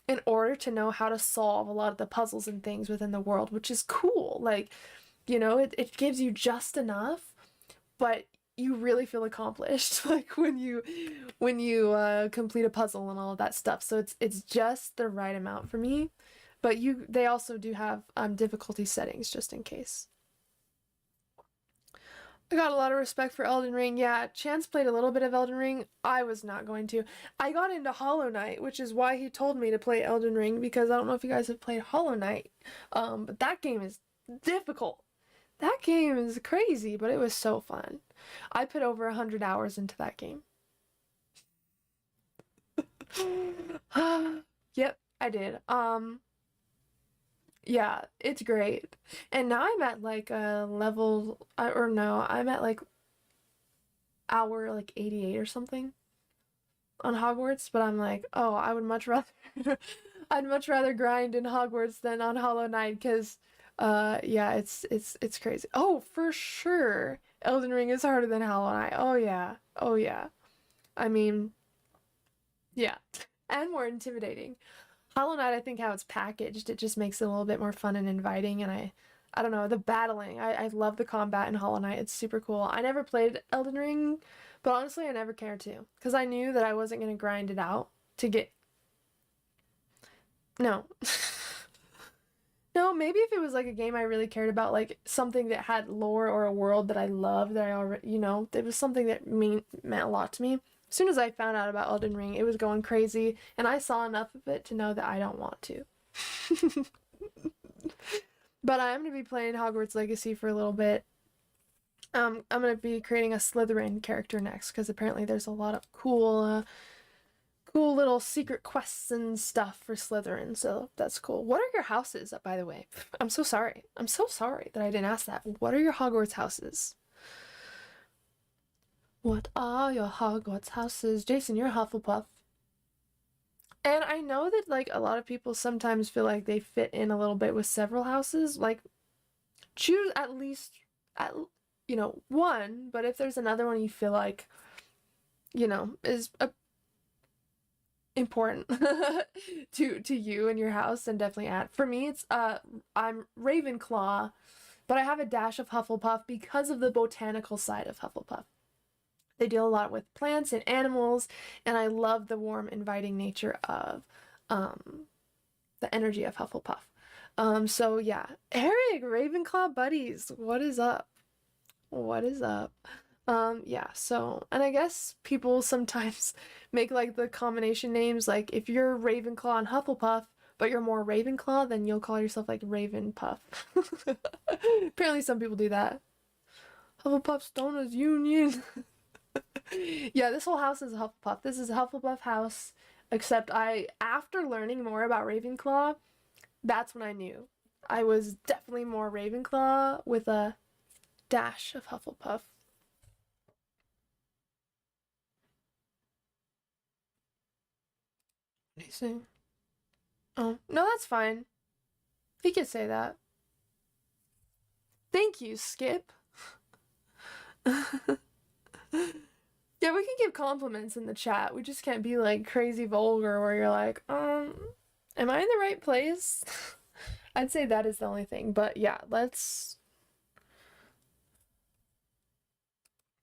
in order to know how to solve a lot of the puzzles and things within the world, which is cool. Like, you know, it gives you just enough, but you really feel accomplished like when you complete a puzzle and all of that stuff. So it's just the right amount for me. But they also do have difficulty settings just in case. I got a lot of respect for Elden Ring. Yeah, Chance played a little bit of Elden Ring. I was not going to. I got into Hollow Knight, which is why he told me to play Elden Ring, because I don't know if you guys have played Hollow Knight. But that game is difficult. That game is crazy, but it was so fun. I put over 100 hours into that game. Yep, I did. Yeah, it's great. And now I'm at like a level, or no, I'm at like hour like 88 or something on Hogwarts, but I'm like, oh, I would much rather I'd much rather grind in Hogwarts than on Hollow Knight, because yeah, it's crazy. Oh, for sure. Elden Ring is harder than Hollow Knight. Oh yeah. Oh yeah. I mean, yeah. And more intimidating. Hollow Knight, I think how it's packaged, it just makes it a little bit more fun and inviting, and I don't know, the battling. I love the combat in Hollow Knight. It's super cool. I never played Elden Ring, but honestly, I never cared to, because I knew that I wasn't going to grind it out to get... No. No, maybe if it was like a game I really cared about, like something that had lore or a world that I loved, that I already, you know, it was something that meant a lot to me. As soon as I found out about Elden Ring, it was going crazy, and I saw enough of it to know that I don't want to. But I'm going to be playing Hogwarts Legacy for a little bit. I'm going to be creating a Slytherin character next, because apparently there's a lot of cool little secret quests and stuff for Slytherin, so that's cool. What are your houses, by the way? I'm so sorry. I'm so sorry that I didn't ask that. What are your Hogwarts houses? What are your Hogwarts houses? Jason, you're Hufflepuff. And I know that, like, a lot of people sometimes feel like they fit in a little bit with several houses. Like, choose at least, you know, one, but if there's another one you feel like, you know, is a important to you and your house, and definitely add. For me, it's I'm Ravenclaw, but I have a dash of Hufflepuff because of the botanical side of Hufflepuff. They deal a lot with plants and animals, and I love the warm, inviting nature of the energy of Hufflepuff. So yeah, Eric, Ravenclaw buddies, what is up? What is up? Yeah, so, and I guess people sometimes make like the combination names, like if you're Ravenclaw and Hufflepuff, but you're more Ravenclaw, then you'll call yourself like Ravenpuff. Apparently some people do that. Hufflepuff Stoners Union. Yeah, this whole house is a Hufflepuff. This is a Hufflepuff house, except after learning more about Ravenclaw, that's when I knew. I was definitely more Ravenclaw with a dash of Hufflepuff. What do you say? Oh, no, that's fine. He could say that. Thank you, Skip. Yeah, we can give compliments in the chat. We just can't be like crazy vulgar where you're like, am I in the right place? I'd say that is the only thing. But yeah, let's...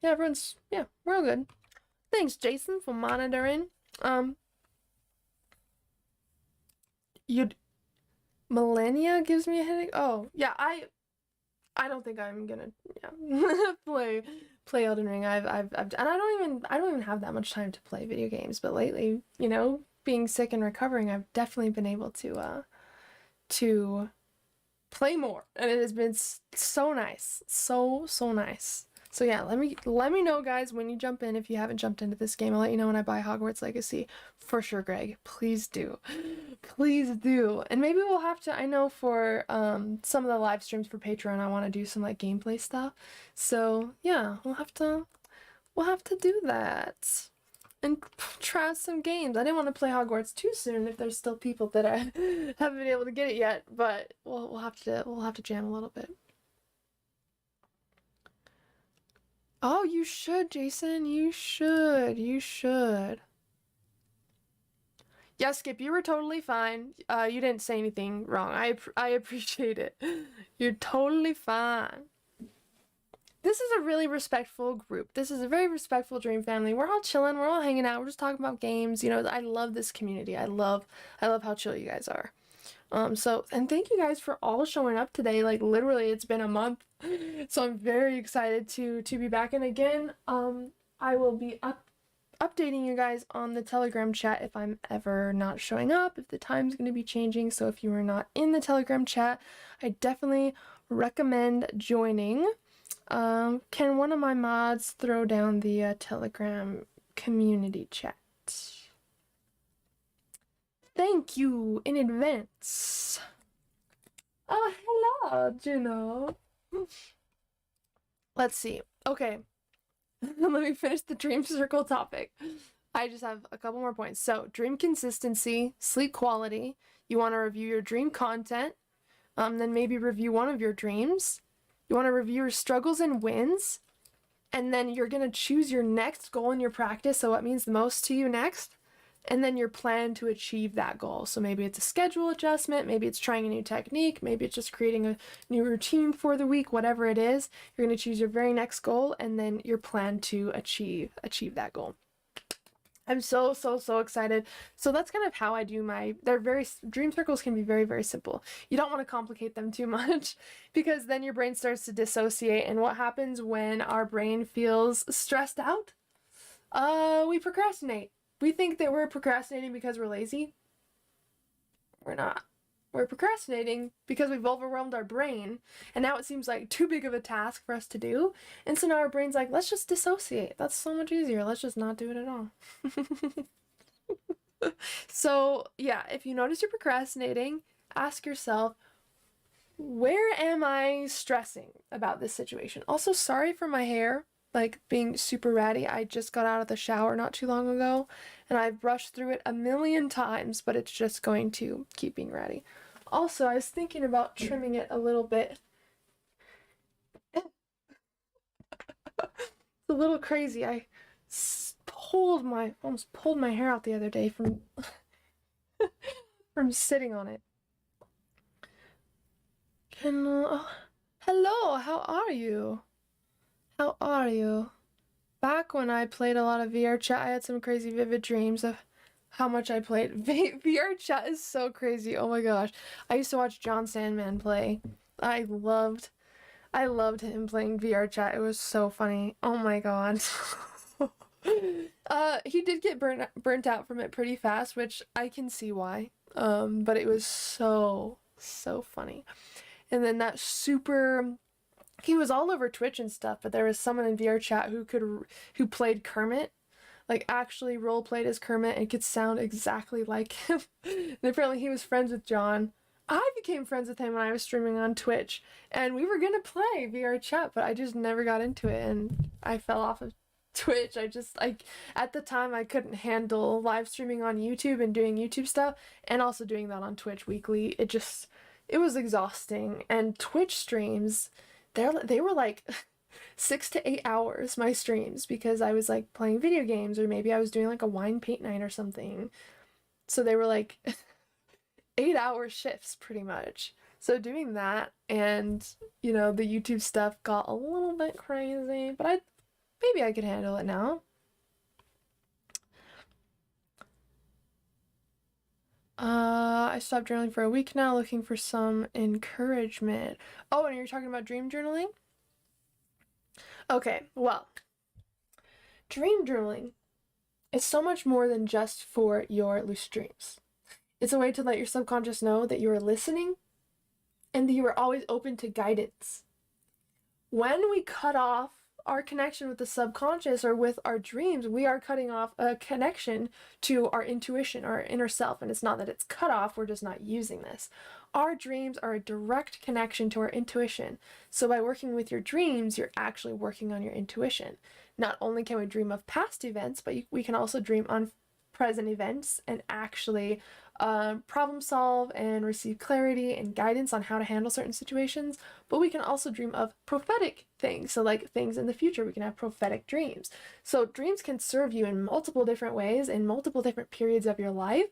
Yeah, we're all good. Thanks, Jason, for monitoring. Millennia gives me a headache. Oh, yeah, I don't think I'm gonna play Elden Ring. And I don't even have that much time to play video games, but lately, you know, being sick and recovering, I've definitely been able to play more, and it has been so nice. So nice. So yeah, let me know, guys, when you jump in. If you haven't jumped into this game, I'll let you know when I buy Hogwarts Legacy. For sure, Greg. Please do. Please do. And maybe we'll have to, I know for some of the live streams for Patreon, I want to do some like gameplay stuff. So yeah, we'll have to do that. And try some games. I didn't want to play Hogwarts too soon if there's still people that I haven't been able to get it yet, but we'll have to jam a little bit. Oh, you should, Jason. You should. Yeah, Skip, you were totally fine. You didn't say anything wrong. I appreciate it. You're totally fine. This is a really respectful group. This is a very respectful dream family. We're all chilling. We're all hanging out. We're just talking about games. You know, I love this community. I love how chill you guys are. And thank you guys for all showing up today. Like literally it's been a month. So I'm very excited to be back. And again, I will be updating you guys on the Telegram chat if I'm ever not showing up, if the time's going to be changing. So if you are not in the Telegram chat, I definitely recommend joining. Can one of my mods throw down the Telegram community chat? Thank you in advance. Oh, hello, Juno. Let's see. Okay. Let me finish the dream circle topic. I just have a couple more points. So, dream consistency, sleep quality. You want to review your dream content. Then maybe review one of your dreams. You want to review your struggles and wins. And then you're going to choose your next goal in your practice. So, what means the most to you next? And then your plan to achieve that goal. So maybe it's a schedule adjustment, maybe it's trying a new technique, maybe it's just creating a new routine for the week, whatever it is. You're going to choose your very next goal and then your plan to achieve that goal. I'm so excited. So that's kind of how I do dream circles can be very, very simple. You don't want to complicate them too much because then your brain starts to dissociate. And what happens when our brain feels stressed out? We procrastinate. We think that we're procrastinating because we're lazy. We're not. We're procrastinating because we've overwhelmed our brain, and now it seems like too big of a task for us to do. And so now our brain's like, let's just dissociate. That's so much easier. Let's just not do it at all. So yeah, if you notice you're procrastinating, ask yourself, where am I stressing about this situation? Also, sorry for my hair. Like being super ratty. I just got out of the shower not too long ago and I've brushed through it a million times, but it's just going to keep being ratty. Also, I was thinking about trimming it a little bit. It's a little crazy. I almost pulled my hair out the other day from from sitting on it. Hello, how are you? How are you? Back when I played a lot of VR chat, I had some crazy vivid dreams of how much I played. VR chat is so crazy. Oh my gosh. I used to watch John Sandman play. I loved him playing VR chat. It was so funny. Oh my god. He did get burnt out from it pretty fast, which I can see why. But it was so funny. And then he was all over Twitch and stuff, but there was someone in VR chat who played Kermit, like actually role played as Kermit and could sound exactly like him. And apparently he was friends with John. I became friends with him when I was streaming on Twitch, and we were gonna play VR chat, but I just never got into it, and I fell off of Twitch. At the time I couldn't handle live streaming on YouTube and doing YouTube stuff, and also doing that on Twitch weekly. It was exhausting, and Twitch streams, they were like 6 to 8 hours, my streams, because I was like playing video games, or maybe I was doing like a wine paint night or something. So they were like 8-hour shifts pretty much. So doing that and, you know, the YouTube stuff got a little bit crazy, but maybe I could handle it now. I stopped journaling for a week now, looking for some encouragement. Oh, and you're talking about dream journaling? Okay, well, dream journaling is so much more than just for your lucid dreams. It's a way to let your subconscious know that you are listening and that you are always open to guidance. When we cut off our connection with the subconscious or with our dreams, we are cutting off a connection to our intuition, our inner self. And it's not that it's cut off, we're just not using this. Our dreams are a direct connection to our intuition. So by working with your dreams, you're actually working on your intuition. Not only can we dream of past events, but we can also dream on present events and actually problem solve and receive clarity and guidance on how to handle certain situations. But we can also dream of prophetic things, so like things in the future. We can have prophetic dreams. So dreams can serve you in multiple different ways in multiple different periods of your life,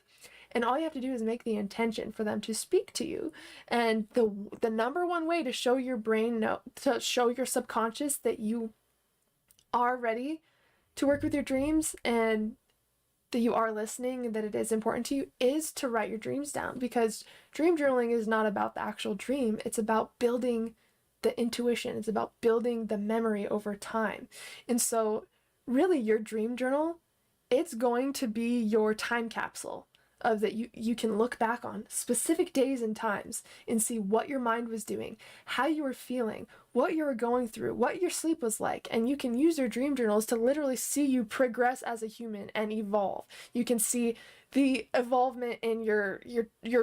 and all you have to do is make the intention for them to speak to you. And the number one way to show your brain, to show your subconscious that you are ready to work with your dreams and that you are listening and that it is important to you, is to write your dreams down. Because dream journaling is not about the actual dream, it's about building the intuition, it's about building the memory over time. And so really your dream journal, it's going to be your time capsule of that you can look back on specific days and times and see what your mind was doing, how you were feeling, what you were going through, what your sleep was like. And you can use your dream journals to literally see you progress as a human and evolve. You can see the evolvement in your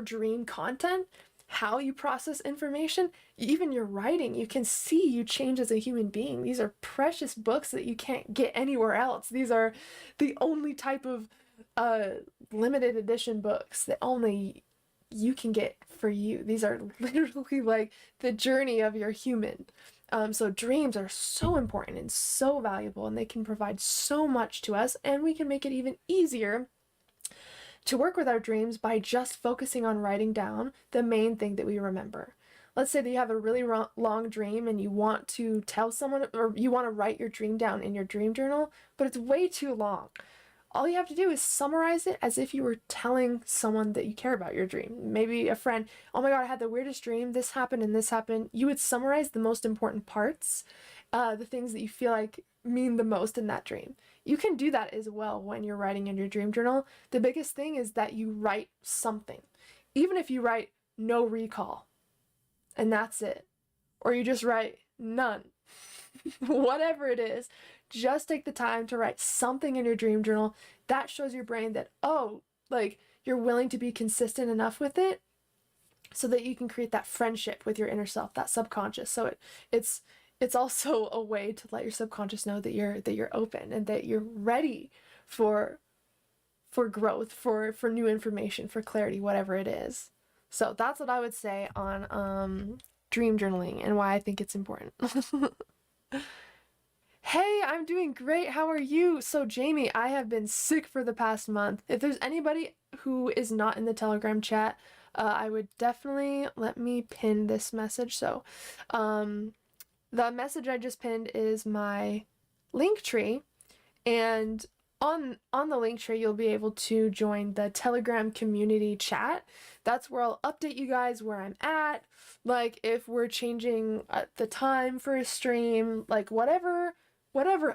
dream content, how you process information, even your writing. You can see you change as a human being. These are precious books that you can't get anywhere else. These are the only type of limited edition books that only you can get for you. These are literally like the journey of your human. So dreams are so important and so valuable, and they can provide so much to us, and we can make it even easier to work with our dreams by just focusing on writing down the main thing that we remember. Let's say that you have a really long dream and you want to tell someone, or you want to write your dream down in your dream journal, but it's way too long. All you have to do is summarize it as if you were telling someone that you care about your dream. Maybe a friend, oh my god, I had the weirdest dream, this happened and this happened. You would summarize the most important parts, the things that you feel like mean the most in that dream. You can do that as well when you're writing in your dream journal. The biggest thing is that you write something. Even if you write no recall, and that's it. Or you just write none. Whatever it is, just take the time to write something in your dream journal. That shows your brain that, oh, like you're willing to be consistent enough with it so that you can create that friendship with your inner self, that subconscious. So it's also a way to let your subconscious know that you're open and that you're ready for growth, for new information, for clarity, whatever it is. So that's what I would say on dream journaling and why I think it's important. Hey, I'm doing great. How are you? So, Jamie, I have been sick for the past month. If there's anybody who is not in the Telegram chat, I would definitely let me pin this message. So, um, the message I just pinned is my link tree, and on the link tree you'll be able to join the Telegram community chat. That's where I'll update you guys where I'm at, like if we're changing the time for a stream, like whatever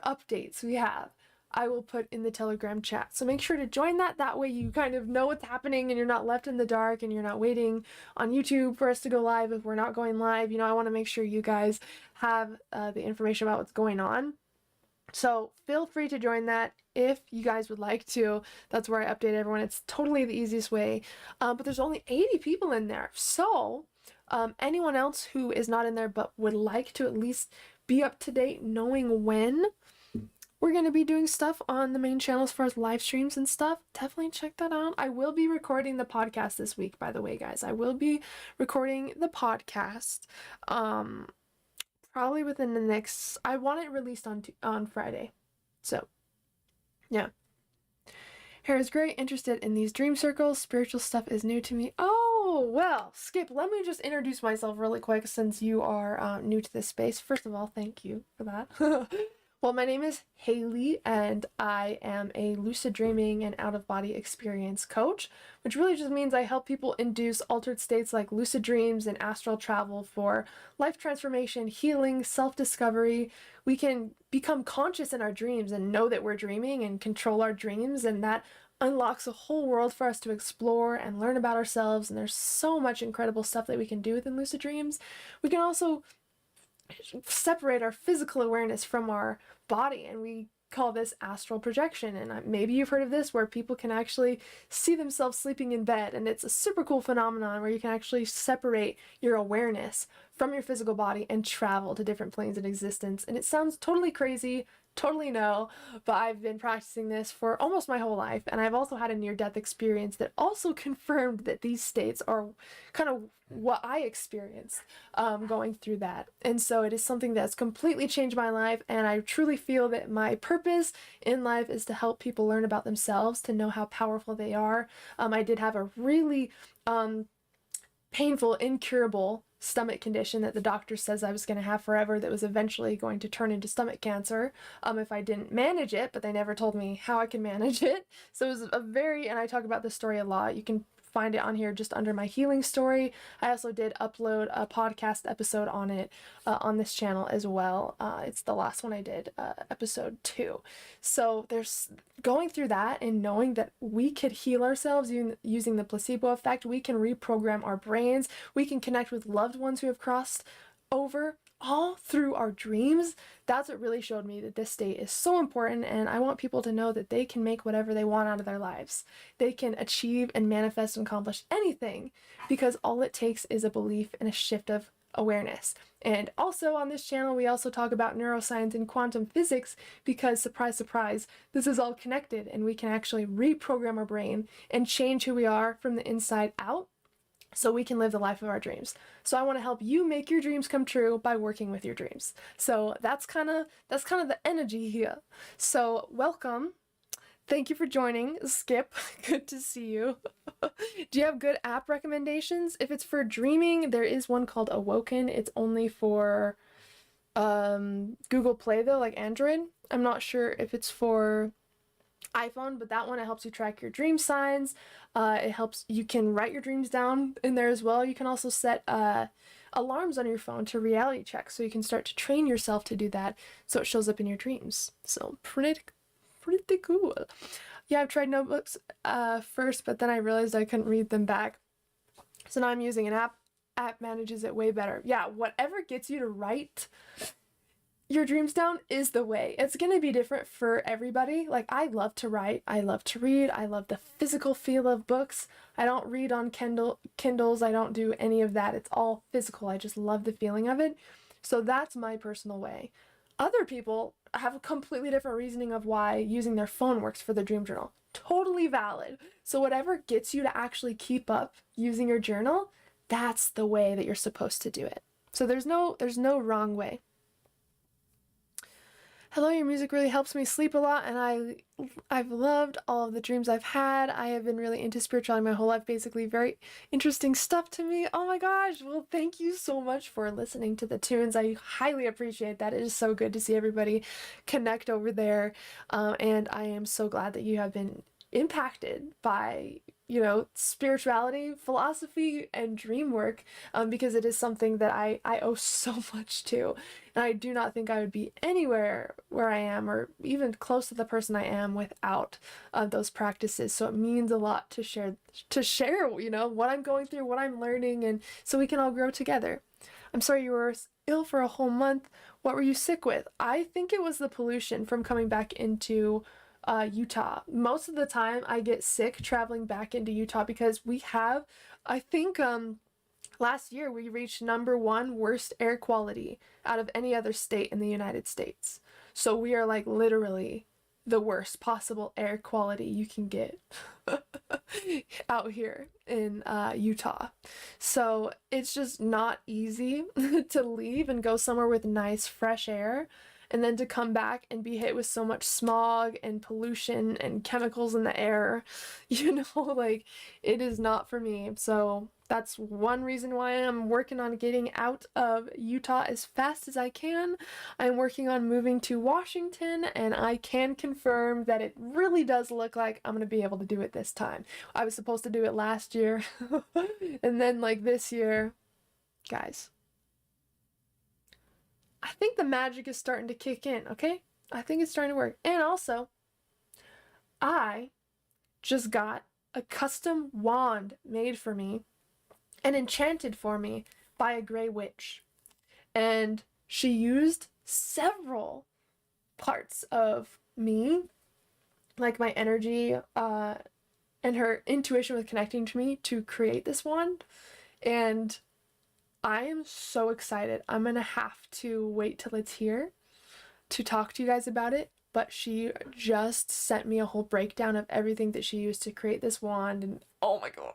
updates we have, I will put in the Telegram chat. So make sure to join that. That way you kind of know what's happening and you're not left in the dark and you're not waiting on YouTube for us to go live if we're not going live. You know, I want to make sure you guys have the information about what's going on. So feel free to join that if you guys would like to. That's where I update everyone. It's totally the easiest way. But there's only 80 people in there. So anyone else who is not in there but would like to at least be up to date knowing when we're going to be doing stuff on the main channel as far as live streams and stuff, definitely check that out. I will be recording the podcast this week, by the way, guys. I will be recording the podcast. Probably within the next, I want it released on Friday. So, yeah. Hair is great, interested in these dream circles. Spiritual stuff is new to me. Oh, well, Skip, let me just introduce myself really quick since you are new to this space. First of all, thank you for that. Well, my name is Haylee, and I am a lucid dreaming and out-of-body experience coach, which really just means I help people induce altered states like lucid dreams and astral travel for life transformation, healing, self-discovery. We can become conscious in our dreams and know that we're dreaming and control our dreams, and that unlocks a whole world for us to explore and learn about ourselves, and there's so much incredible stuff that we can do within lucid dreams. We can also separate our physical awareness from our body, and we call this astral projection. And maybe you've heard of this, where people can actually see themselves sleeping in bed, and it's a super cool phenomenon where you can actually separate your awareness from your physical body and travel to different planes of existence. And it sounds totally crazy, totally no, but I've been practicing this for almost my whole life, and I've also had a near-death experience that also confirmed that these states are kind of what I experienced going through that. And so it is something that's completely changed my life, and I truly feel that my purpose in life is to help people learn about themselves, to know how powerful they are. I did have a really painful, incurable stomach condition that the doctor says I was going to have forever, that was eventually going to turn into stomach cancer if I didn't manage it, but they never told me how I can manage it. So it was a very, and I talk about this story a lot. You can find it on here just under my healing story. I also did upload a podcast episode on it on this channel as well. It's the last one I did, episode 2. So there's going through that and knowing that we could heal ourselves using the placebo effect. We can reprogram our brains. We can connect with loved ones who have crossed over, all through our dreams. That's what really showed me that this state is so important, and I want people to know that they can make whatever they want out of their lives. They can achieve and manifest and accomplish anything, because all it takes is a belief and a shift of awareness. And also on this channel we also talk about neuroscience and quantum physics, because surprise surprise, this is all connected, and we can actually reprogram our brain and change who we are from the inside out, so we can live the life of our dreams. So I want to help you make your dreams come true by working with your dreams. So that's kind of the energy here. So welcome. Thank you for joining, Skip. Good to see you. Do you have good app recommendations? If it's for dreaming, there is one called Awoken. It's only for Google Play though, like Android. I'm not sure if it's for iPhone, but that one, it helps you track your dream signs. It helps, you can write your dreams down in there as well. You can also set alarms on your phone to reality check, so you can start to train yourself to do that so it shows up in your dreams. So pretty cool. Yeah, I've tried notebooks first, but then I realized I couldn't read them back. So now I'm using an app. App manages it way better. Yeah, whatever gets you to write your dreams down is the way. It's gonna be different for everybody. Like, I love to write, I love to read, I love the physical feel of books. I don't read on Kindles, I don't do any of that. It's all physical. I just love the feeling of it. So that's my personal way. Other people have a completely different reasoning of why using their phone works for their dream journal. Totally valid. So whatever gets you to actually keep up using your journal, that's the way that you're supposed to do it. So there's no wrong way. Hello, your music really helps me sleep a lot, and I've loved all of the dreams I've had. I have been really into spirituality my whole life, basically very interesting stuff to me. Oh my gosh, well, thank you so much for listening to the tunes. I highly appreciate that. It is so good to see everybody connect over there, and I am so glad that you have been impacted by, you know, spirituality, philosophy, and dream work, because it is something that I owe so much to. And I do not think I would be anywhere where I am, or even close to the person I am, without those practices. So it means a lot to share, you know, what I'm going through, what I'm learning, and so we can all grow together. I'm sorry you were ill for a whole month. What were you sick with? I think it was the pollution from coming back into Utah. Most of the time I get sick traveling back into Utah because we have, I think, last year we reached #1 worst air quality out of any other state in the United States. So we are like literally the worst possible air quality you can get out here in Utah. So it's just not easy to leave and go somewhere with nice fresh air, and then to come back and be hit with so much smog and pollution and chemicals in the air, you know, like, it is not for me. So that's one reason why I'm working on getting out of Utah as fast as I can. I'm working on moving to Washington, and I can confirm that it really does look like I'm gonna be able to do it this time. I was supposed to do it last year, and then like this year, guys, I think the magic is starting to kick in, okay? I think it's starting to work. And also, I just got a custom wand made for me and enchanted for me by a gray witch. And she used several parts of me, like my energy and her intuition with connecting to me, to create this wand. And I am so excited. I'm gonna have to wait till it's here to talk to you guys about it, but she just sent me a whole breakdown of everything that she used to create this wand, and oh my god,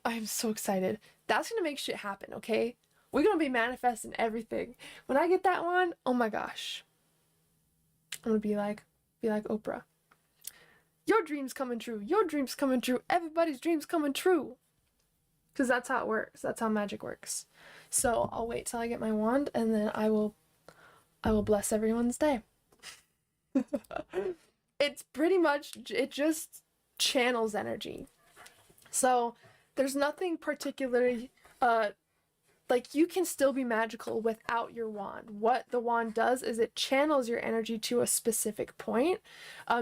I'm so excited. That's gonna make shit happen, okay? We're gonna be manifesting everything. When I get that wand, oh my gosh, I'm gonna be like Oprah. Your dreams coming true. Your dreams coming true. Everybody's dreams coming true. Because that's how it works. That's how magic works. So I'll wait till I get my wand, and then I will bless everyone's day. It's pretty much, it just channels energy. So there's nothing particularly, like, you can still be magical without your wand. What the wand does is it channels your energy to a specific point,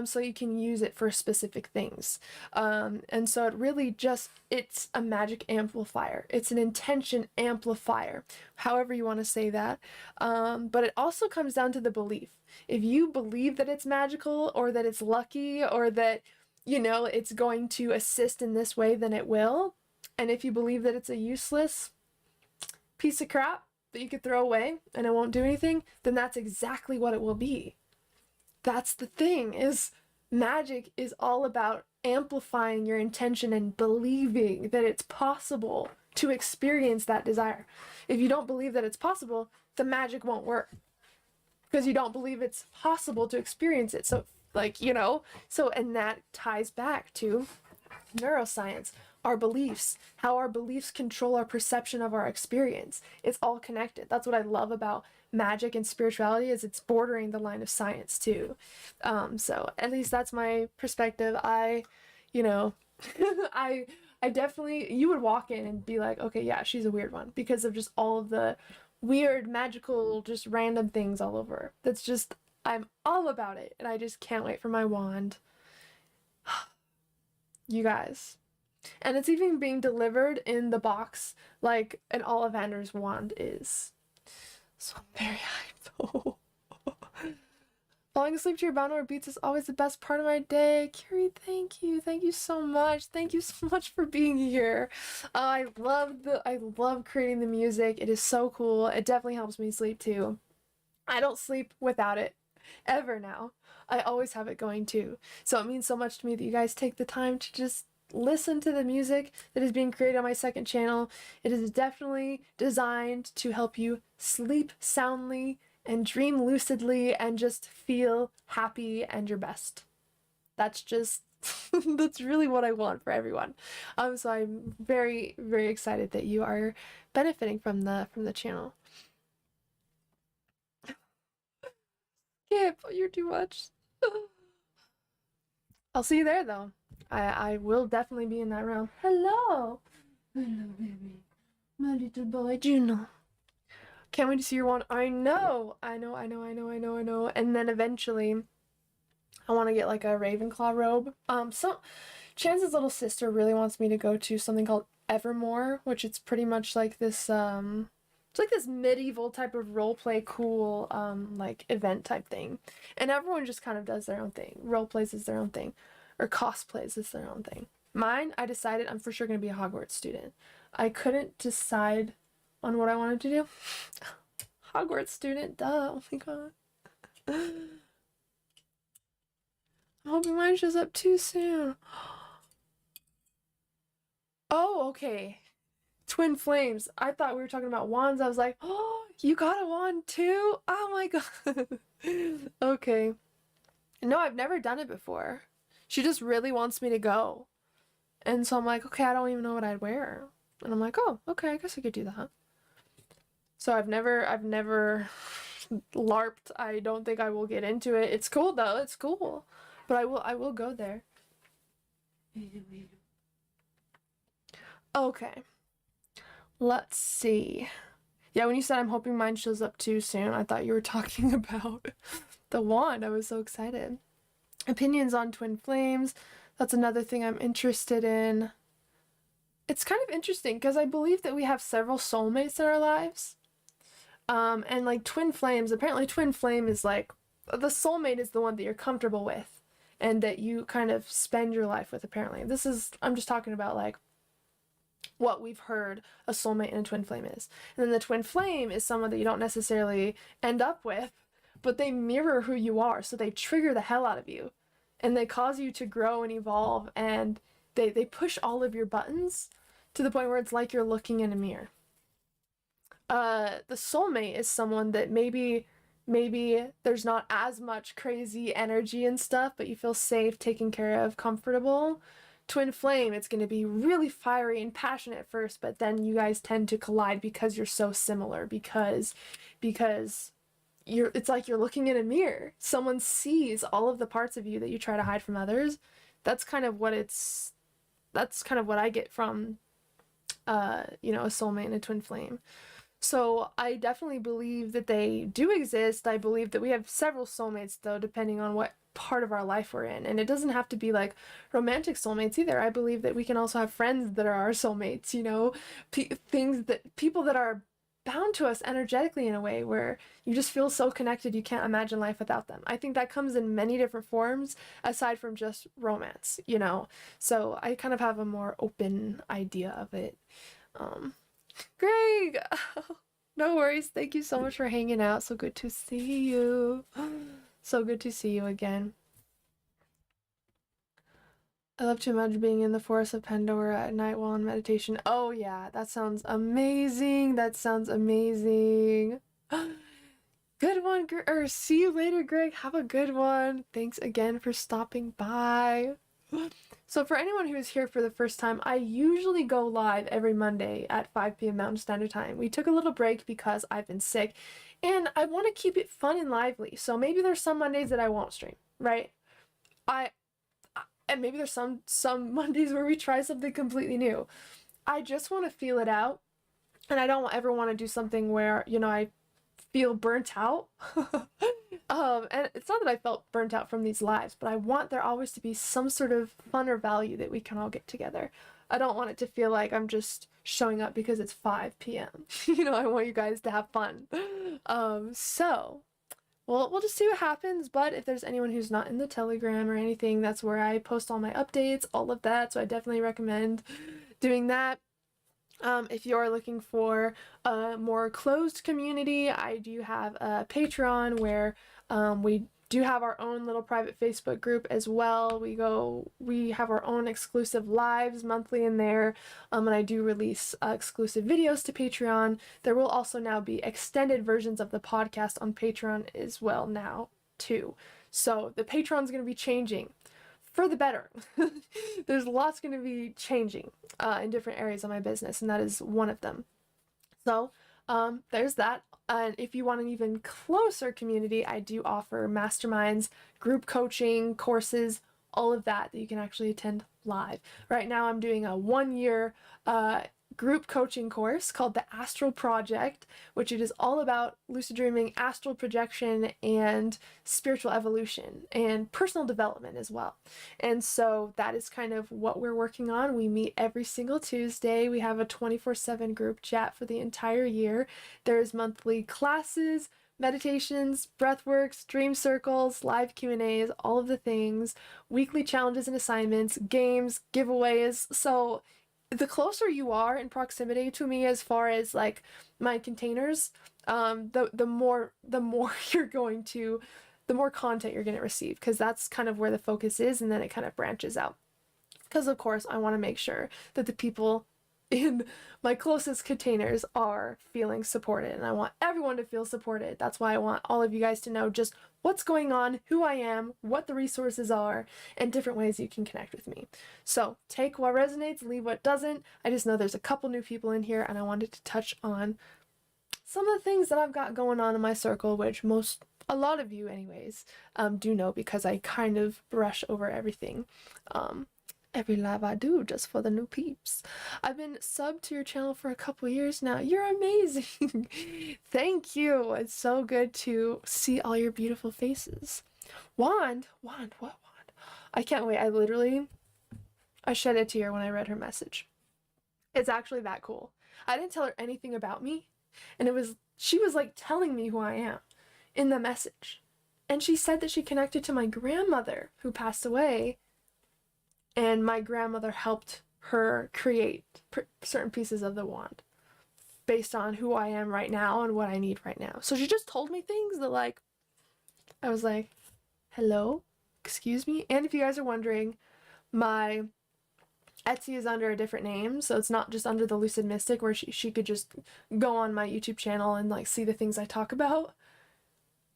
so you can use it for specific things. And so it really just, it's a magic amplifier. It's an intention amplifier, however you want to say that. But it also comes down to the belief. If you believe that it's magical, or that it's lucky, or that, you know, it's going to assist in this way, then it will. And if you believe that it's a useless piece of crap that you could throw away and it won't do anything, then that's exactly what it will be. That's the thing, is magic is all about amplifying your intention and believing that it's possible to experience that desire. If you don't believe that it's possible, the magic won't work, because you don't believe it's possible to experience it. So, like, you know, so, and that ties back to neuroscience, our beliefs, how our beliefs control our perception of our experience. It's all connected. That's what I love about magic and spirituality, is it's bordering the line of science too. So at least that's my perspective. You know, I definitely, you would walk in and be like, okay, yeah, she's a weird one, because of just all of the weird, magical, just random things all over. That's just, I'm all about it, and I just can't wait for my wand. You guys. And it's even being delivered in the box like an Ollivander's wand is. So I'm very hyped. Falling asleep to your binaural beats is always the best part of my day. Carrie, thank you. Thank you so much. Thank you so much for being here. I love creating the music. It is so cool. It definitely helps me sleep too. I don't sleep without it ever now. I always have it going too. So it means so much to me that you guys take the time to just listen to the music that is being created on my second channel. It is definitely designed to help you sleep soundly and dream lucidly and just feel happy and your best. That's just that's really what I want for everyone. So I'm very, very excited that you are benefiting from the channel. Skip, you're too much. I'll see you there though. I will definitely be in that room. Hello. Hello, baby. My little boy Juno. Can't wait to see your one. I know. And then eventually I want to get like a Ravenclaw robe. So Chance's little sister really wants me to go to something called Evermore, which it's pretty much like this it's like this medieval type of roleplay cool like event type thing. And everyone just kind of does their own thing. Roleplays is their own thing. Or cosplays is their own thing. Mine, I decided I'm for sure going to be a Hogwarts student. I couldn't decide on what I wanted to do. Hogwarts student, duh. Oh my god. I'm hoping mine shows up too soon. Oh, okay. Twin flames. I thought we were talking about wands. I was like, oh, you got a wand too? Oh my god. Okay. No, I've never done it before. She just really wants me to go. And so I'm like, okay, I don't even know what I'd wear. And I'm like, oh, okay, I guess I could do that. So I've never LARPed. I don't think I will get into it. It's cool though, it's cool. But I will go there. Okay. Let's see. Yeah, when you said I'm hoping mine shows up too soon, I thought you were talking about the wand. I was so excited. Opinions on twin flames. That's another thing I'm interested in. It's kind of interesting because I believe that we have several soulmates in our lives. And like twin flames, apparently twin flame is like, the soulmate is the one that you're comfortable with and that you kind of spend your life with, apparently. I'm just talking about like what we've heard a soulmate and a twin flame is. And then the twin flame is someone that you don't necessarily end up with, but they mirror who you are, so they trigger the hell out of you. And they cause you to grow and evolve, and they push all of your buttons to the point where it's like you're looking in a mirror. The soulmate is someone that maybe there's not as much crazy energy and stuff, but you feel safe, taken care of, comfortable. Twin flame, it's going to be really fiery and passionate at first, but then you guys tend to collide because you're so similar, because it's like you're looking in a mirror. Someone sees all of the parts of you that you try to hide from others. That's kind of what I get from you know, a soulmate and a twin flame. So I definitely believe that they do exist. I believe that we have several soulmates though, depending on what part of our life we're in. And it doesn't have to be like romantic soulmates either. I believe that we can also have friends that are our soulmates, you know, people that are bound to us energetically in a way where you just feel so connected you can't imagine life without them. I think that comes in many different forms aside from just romance, you know. So I kind of have a more open idea of it. Greg! No worries. Thank you so much for hanging out. So good to see you. So good to see you again. I love to imagine being in the forest of Pandora at night while in meditation. Oh yeah, that sounds amazing. That sounds amazing. Good one, see you later, Greg. Have a good one. Thanks again for stopping by. So for anyone who is here for the first time, I usually go live every Monday at 5 p.m. Mountain Standard Time. We took a little break because I've been sick, and I want to keep it fun and lively. So maybe there's some Mondays that I won't stream, right? And maybe there's some Mondays where we try something completely new. I just want to feel it out, and I don't ever want to do something where, you know, I feel burnt out. And it's not that I felt burnt out from these lives, but I want there always to be some sort of fun or value that we can all get together. I don't want it to feel like I'm just showing up because it's 5 p.m. You know, I want you guys to have fun. So we'll just see what happens, but if there's anyone who's not in the Telegram or anything, that's where I post all my updates, all of that, so I definitely recommend doing that. If you're looking for a more closed community, I do have a Patreon where we do have our own little private Facebook group as well. We have our own exclusive lives monthly in there, and I do release exclusive videos to Patreon. There will also now be extended versions of the podcast on Patreon as well now too. So the Patreon's going to be changing for the better. There's lots going to be changing in different areas of my business, and that is one of them. So there's that. And if you want an even closer community, I do offer masterminds, group coaching, courses, all of that you can actually attend live. Right now I'm doing a 1-year group coaching course called the Astral Project, which it is all about lucid dreaming, astral projection, and spiritual evolution and personal development as well. And so that is kind of what we're working on. We meet every single Tuesday. We have a 24/7 group chat for the entire year. There's monthly classes, meditations, breathworks, dream circles, live Q&As, all of the things, weekly challenges and assignments, games, giveaways. So the closer you are in proximity to me as far as like my containers, the more you're going to, the more content you're going to receive, because that's kind of where the focus is, and then it kind of branches out. Because of course I want to make sure that the people in my closest containers are feeling supported, and I want everyone to feel supported. That's why I want all of you guys to know just what's going on, who I am, what the resources are, and different ways you can connect with me. So take what resonates, leave what doesn't. I just know there's a couple new people in here, and I wanted to touch on some of the things that I've got going on in my circle, which a lot of you anyways do know, because I kind of brush over everything every live I do, just for the new peeps. I've been subbed to your channel for a couple years now. You're amazing. Thank you. It's so good to see all your beautiful faces. What wand? I can't wait. I shed a tear when I read her message. It's actually that cool. I didn't tell her anything about me, and she was like telling me who I am in the message. And she said that she connected to my grandmother who passed away, and my grandmother helped her create certain pieces of the wand based on who I am right now and what I need right now. So she just told me things that, like, I was like, hello, excuse me. And if you guys are wondering, my Etsy is under a different name, so it's not just under the Lucid Mystic, where she could just go on my YouTube channel and like see the things I talk about.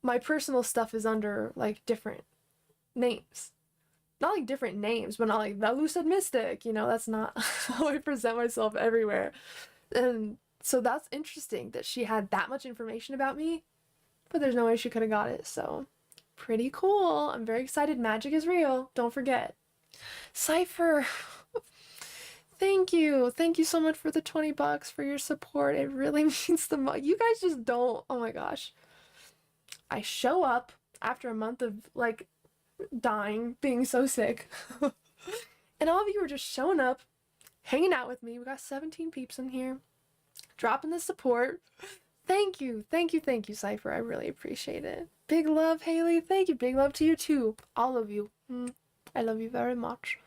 My personal stuff is under like different names. Not like different names, but not like the Lucid Mystic, you know, that's not how I present myself everywhere. And so that's interesting that she had that much information about me, but there's no way she could have got it. So pretty cool. I'm very excited. Magic is real. Don't forget. Cypher, thank you. Thank you so much for the $20 for your support. It really means the most. You guys just don't. Oh my gosh. I show up after a month of like dying, being so sick, and all of you are just showing up, hanging out with me. We got 17 peeps in here, dropping the support. Thank you, Cypher. I really appreciate it. Big love, Haylee. Thank you. Big love to you too, all of you. I love you very much.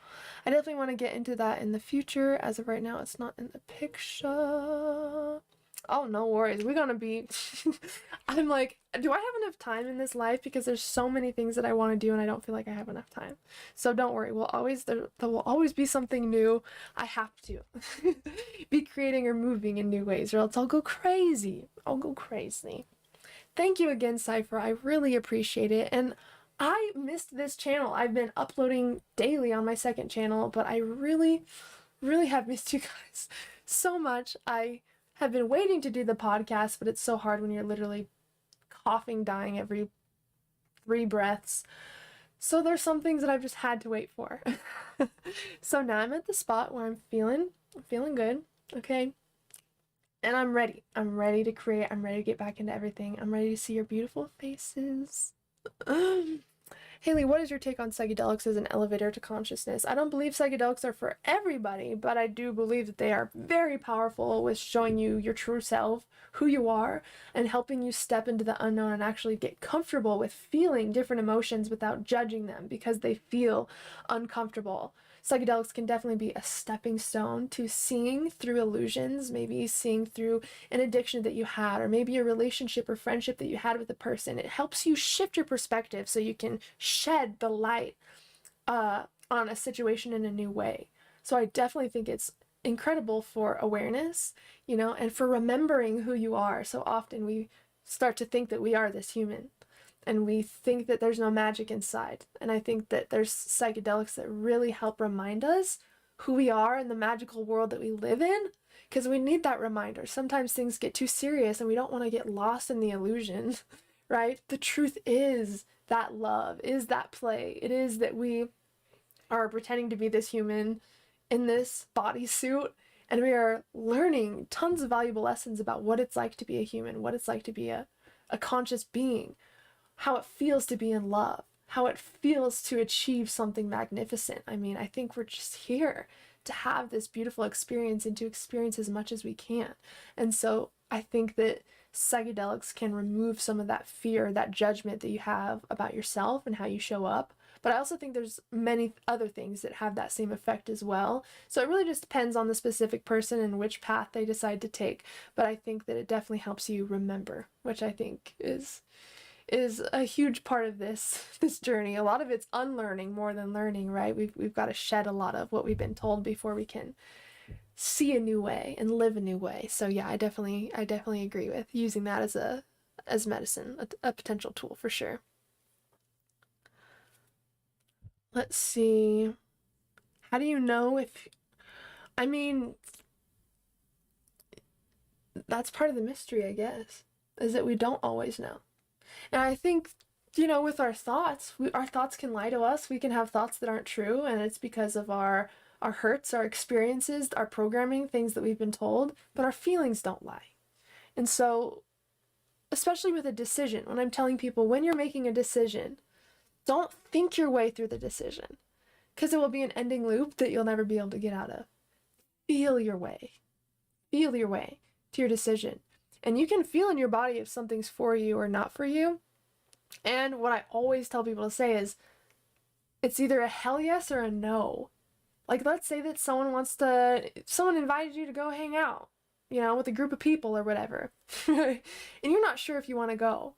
I definitely want to get into that in the future. As of right now, it's not in the picture. Oh, no worries. We're gonna be I'm like, do I have enough time in this life? Because there's so many things that I want to do, and I don't feel like I have enough time. So don't worry. There will always be something new. I have to be creating or moving in new ways, or else I'll go crazy. Thank you again, Cypher. I really appreciate it. And I missed this channel. I've been uploading daily on my second channel, but I really have missed you guys so much. I have been waiting to do the podcast, but it's so hard when you're literally coughing, dying every 3 breaths. So there's some things that I've just had to wait for. So now I'm at the spot where I'm feeling good, okay? And I'm ready. I'm ready to create. I'm ready to get back into everything. I'm ready to see your beautiful faces. Haylee, what is your take on psychedelics as an elevator to consciousness? I don't believe psychedelics are for everybody, but I do believe that they are very powerful with showing you your true self, who you are, and helping you step into the unknown and actually get comfortable with feeling different emotions without judging them because they feel uncomfortable. psychedelics can definitely be a stepping stone to seeing through illusions, maybe seeing through an addiction that you had, or maybe a relationship or friendship that you had with a person. It helps you shift your perspective so you can shed the light on a situation in a new way. So I definitely think it's incredible for awareness, you know, and for remembering who you are. So often we start to think that we are this human, and we think that there's no magic inside. And I think that there's psychedelics that really help remind us who we are in the magical world that we live in, because we need that reminder. Sometimes things get too serious and we don't want to get lost in the illusion, right? The truth is that love, is that play. It is that we are pretending to be this human in this bodysuit, and we are learning tons of valuable lessons about what it's like to be a human, what it's like to be a conscious being, how it feels to be in love, how it feels to achieve something magnificent. I mean, I think we're just here to have this beautiful experience and to experience as much as we can. And so I think that psychedelics can remove some of that fear, that judgment that you have about yourself and how you show up. But I also think there's many other things that have that same effect as well. So it really just depends on the specific person and which path they decide to take. But I think that it definitely helps you remember, which I think is a huge part of this journey. A lot of it's unlearning more than learning, right? We've got to shed a lot of what we've been told before we can see a new way and live a new way. So yeah, I definitely agree with using that as medicine, a potential tool for sure. Let's see. How do you know if, I mean, that's part of the mystery, I guess, is that we don't always know. And I think, you know, with our thoughts, our thoughts can lie to us. We can have thoughts that aren't true, and it's because of our hurts, our experiences, our programming, things that we've been told, but our feelings don't lie. And so, especially with a decision, when I'm telling people, when you're making a decision, don't think your way through the decision, because it will be an ending loop that you'll never be able to get out of. Feel your way. Feel your way to your decision. And you can feel in your body if something's for you or not for you. And what I always tell people to say is, it's either a hell yes or a no. Like, let's say that someone invited you to go hang out, you know, with a group of people or whatever. And you're not sure if you want to go.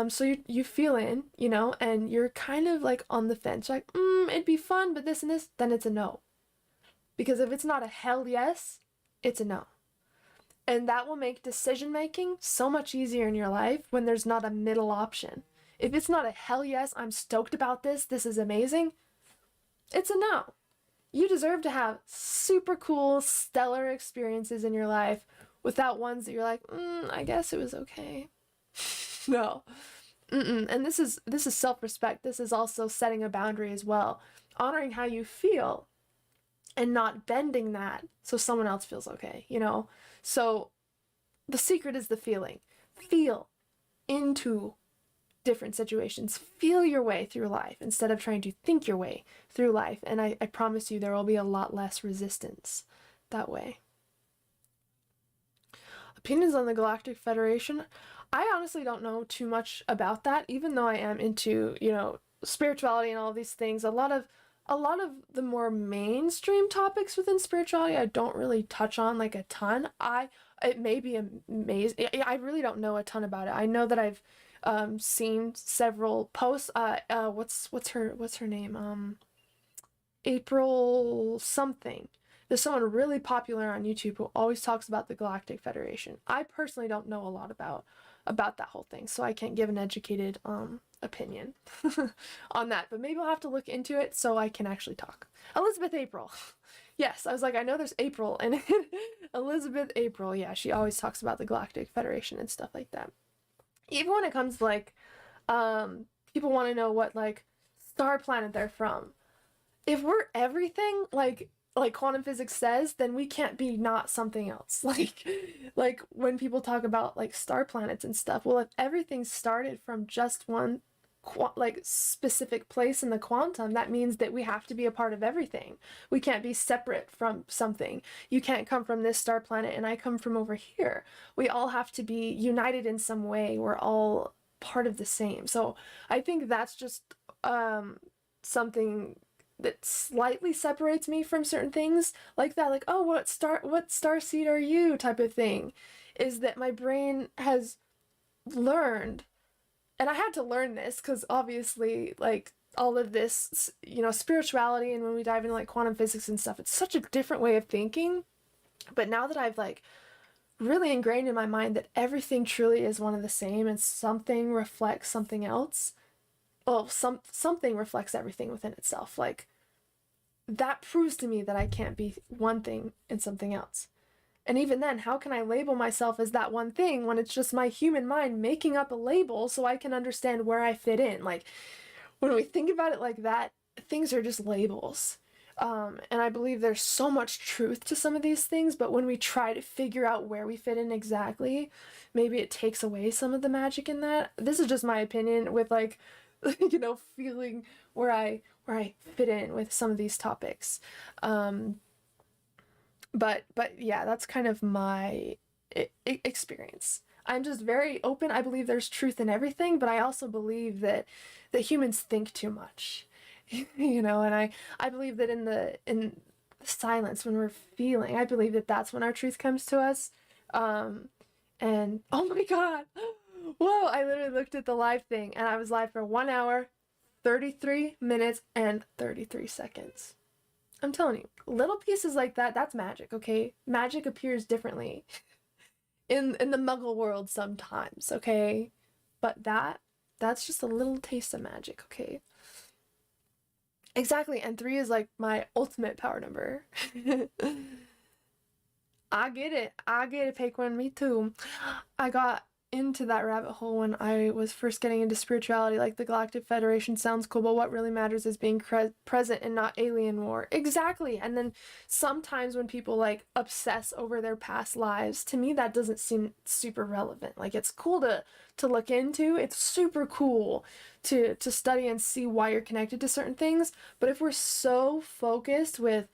So you feel in, you know, and you're kind of like on the fence, like, it'd be fun, but this and this, then it's a no. Because if it's not a hell yes, it's a no. And that will make decision making so much easier in your life when there's not a middle option. If it's not a hell yes, I'm stoked about this is amazing, it's a no. You deserve to have super cool, stellar experiences in your life without ones that you're like, I guess it was okay. No. And this is self-respect. This is also setting a boundary as well. Honoring how you feel and not bending that so someone else feels okay, you know? So the secret is the feeling. Feel into different situations. Feel your way through life instead of trying to think your way through life. And I promise you there will be a lot less resistance that way. Opinions on the Galactic Federation? I honestly don't know too much about that, even though I am into, you know, spirituality and all these things. A lot of the more mainstream topics within spirituality I don't really touch on like a ton. It may be amazing. I really don't know a ton about it. I know that I've seen several posts. What's her name? April something. There's someone really popular on YouTube who always talks about the Galactic Federation. I personally don't know a lot about that whole thing, so I can't give an educated opinion on that, but maybe I'll have to look into it so I can actually talk. Elizabeth April. Yes, I was like, I know there's April, and Elizabeth April, yeah, she always talks about the Galactic Federation and stuff like that. Even when it comes to, like, people want to know what, like, star planet they're from. If we're everything, like quantum physics says, then we can't be not something else. Like when people talk about like star planets and stuff, well, if everything started from just one like specific place in the quantum, that means that we have to be a part of everything. We can't be separate from something. You can't come from this star planet and I come from over here. We all have to be united in some way. We're all part of the same. So I think that's just something that slightly separates me from certain things, like that, like, oh, what star seed are you type of thing, is that my brain has learned, and I had to learn this because obviously, like, all of this, you know, spirituality, and when we dive into like quantum physics and stuff, it's such a different way of thinking. But now that I've like really ingrained in my mind that everything truly is one and the same, and something reflects something else, well, something reflects everything within itself, like, that proves to me that I can't be one thing and something else. And even then, how can I label myself as that one thing when it's just my human mind making up a label so I can understand where I fit in? Like, when we think about it like that, things are just labels. And I believe there's so much truth to some of these things, but when we try to figure out where we fit in exactly, maybe it takes away some of the magic in that. This is just my opinion with, like, you know, feeling where I fit in with some of these topics. But yeah, that's kind of my experience. I'm just very open. I believe there's truth in everything, but I also believe that humans think too much, you know, and I believe that in the silence, when we're feeling, I believe that that's when our truth comes to us. And oh my God, whoa, I literally looked at the live thing and I was live for 1 hour, 33 minutes, and 33 seconds. I'm telling you, little pieces like that, that's magic, okay? Magic appears differently in the muggle world sometimes, okay? But that's just a little taste of magic, okay? Exactly, and 3 is like my ultimate power number. I get it, Paquin, me too. I got into that rabbit hole when I was first getting into spirituality, like the Galactic Federation sounds cool, but what really matters is being present and not alien war. Exactly. And then sometimes when people like obsess over their past lives, to me that doesn't seem super relevant. Like, it's cool to look into, it's super cool to study and see why you're connected to certain things, but if we're so focused with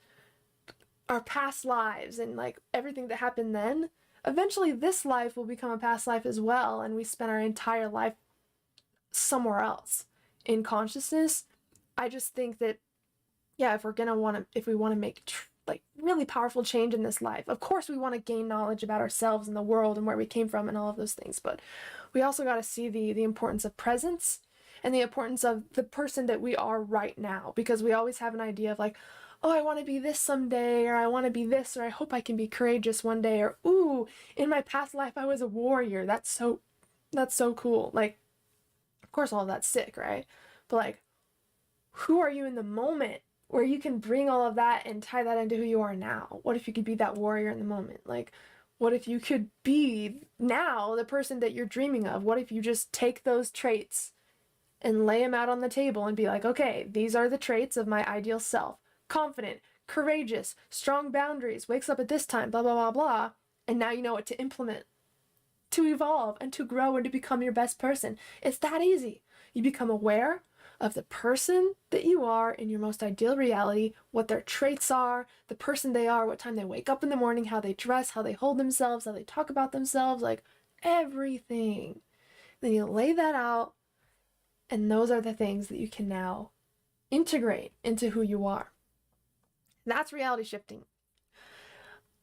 our past lives and like everything that happened then, eventually this life will become a past life as well, and we spend our entire life somewhere else in consciousness. I just think that, yeah, if we want to make like really powerful change in this life, of course we want to gain knowledge about ourselves and the world and where we came from and all of those things, but we also got to see the importance of presence and the importance of the person that we are right now, because we always have an idea of like, oh, I want to be this someday, or I want to be this, or I hope I can be courageous one day, or ooh, in my past life I was a warrior. That's so cool. Like, of course all of that's sick, right? But like, who are you in the moment where you can bring all of that and tie that into who you are now? What if you could be that warrior in the moment? Like, what if you could be now the person that you're dreaming of? What if you just take those traits and lay them out on the table and be like, okay, these are the traits of my ideal self. Confident, courageous, strong boundaries, wakes up at this time, blah, blah, blah, blah. And now you know what to implement, to evolve and to grow and to become your best person. It's that easy. You become aware of the person that you are in your most ideal reality, what their traits are, the person they are, what time they wake up in the morning, how they dress, how they hold themselves, how they talk about themselves, like everything. Then you lay that out, and those are the things that you can now integrate into who you are. That's reality shifting.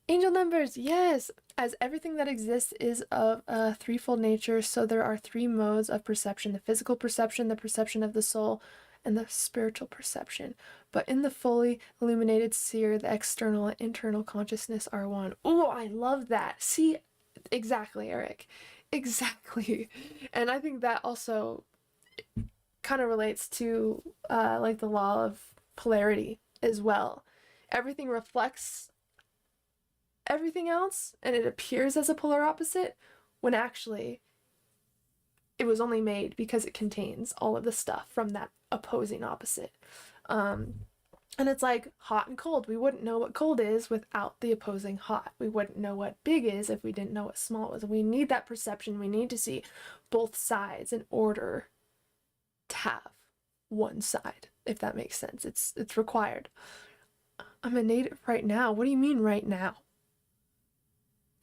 Angel numbers, yes! As everything that exists is of a threefold nature, so there are 3 modes of perception: the physical perception, the perception of the soul, and the spiritual perception. But in the fully illuminated seer, the external and internal consciousness are one. Oh, I love that! See, exactly, Eric. Exactly. And I think that also kind of relates to like the law of polarity as well. Everything reflects everything else, and it appears as a polar opposite, when actually it was only made because it contains all of the stuff from that opposing opposite. And it's like hot and cold. We wouldn't know what cold is without the opposing hot. We wouldn't know what big is if we didn't know what small was. We need that perception. We need to see both sides in order to have one side, if that makes sense. It's required. I'm a native right now. What do you mean right now?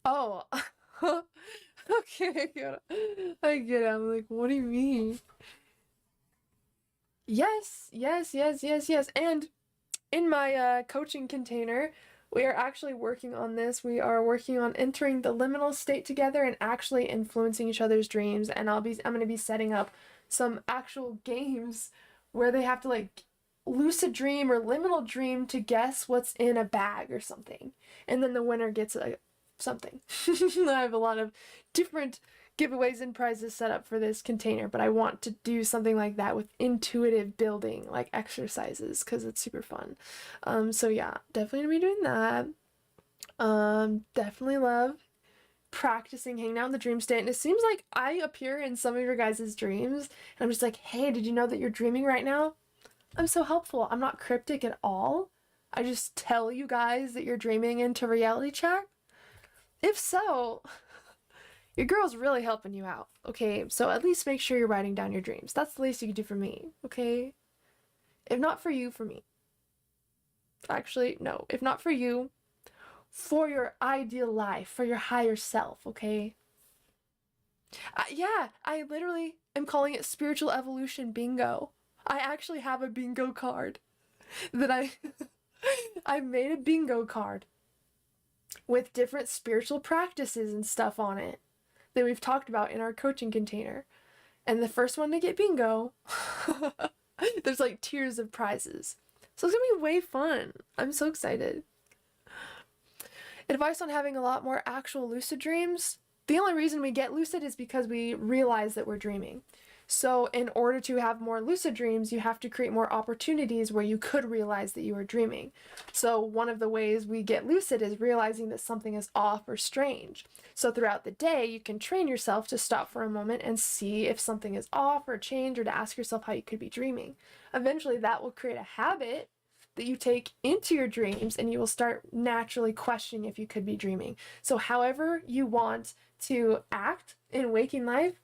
Oh, okay, I get it. I'm like, what do you mean? Yes, yes, yes, yes, yes. And in my coaching container, we are actually working on this. We are working on entering the liminal state together and actually influencing each other's dreams. And I'm going to be setting up some actual games where they have to like lucid dream or liminal dream to guess what's in a bag or something. And then the winner gets something. I have a lot of different giveaways and prizes set up for this container, but I want to do something like that with intuitive building, like exercises, because it's super fun. So yeah, definitely gonna be doing that. Definitely love practicing hanging out in the dream state, and it seems like I appear in some of your guys' dreams, and I'm just like, hey, did you know that you're dreaming right now? I'm so helpful. I'm not cryptic at all. I just tell you guys that you're dreaming into reality check. If so, your girl's really helping you out, okay? So at least make sure you're writing down your dreams. That's the least you can do for me, okay? If not for you, for me. Actually, no. If not for you, for your ideal life, for your higher self, okay? Yeah, I literally am calling it spiritual evolution bingo. I actually have a bingo card that I made a bingo card with different spiritual practices and stuff on it that we've talked about in our coaching container. And the first one to get bingo, there's like tiers of prizes. So it's gonna be way fun. I'm so excited. Advice on having a lot more actual lucid dreams. The only reason we get lucid is because we realize that we're dreaming. So in order to have more lucid dreams, you have to create more opportunities where you could realize that you were dreaming. So one of the ways we get lucid is realizing that something is off or strange. So throughout the day, you can train yourself to stop for a moment and see if something is off or change, or to ask yourself how you could be dreaming. Eventually, that will create a habit that you take into your dreams, and you will start naturally questioning if you could be dreaming. So however you want to act in waking life,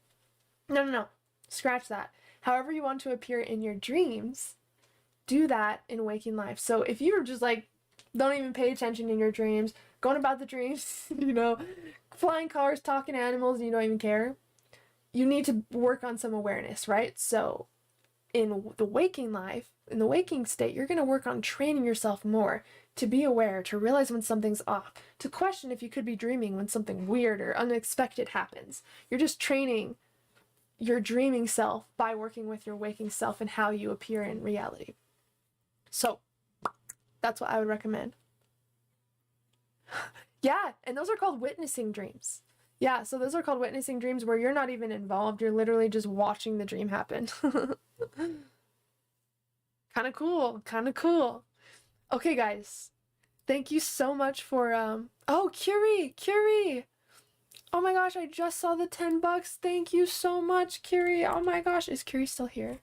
no. Scratch that. However you want to appear in your dreams, do that in waking life. So if you're just like, don't even pay attention in your dreams, going about the dreams, you know, flying cars, talking to animals, and you don't even care, you need to work on some awareness, right? So in the waking life, in the waking state, you're going to work on training yourself more to be aware, to realize when something's off, to question if you could be dreaming when something weird or unexpected happens. You're just training your dreaming self by working with your waking self and how you appear in reality. So that's what I would recommend. Yeah, and those are called witnessing dreams. Yeah, so those are called witnessing dreams where you're not even involved. You're literally just watching the dream happen. Kind of cool. Kind of cool. Okay, guys. Thank you so much for, oh, Curie! Oh my gosh, I just saw the $10. Thank you so much, Curie. Oh my gosh, is Curie still here?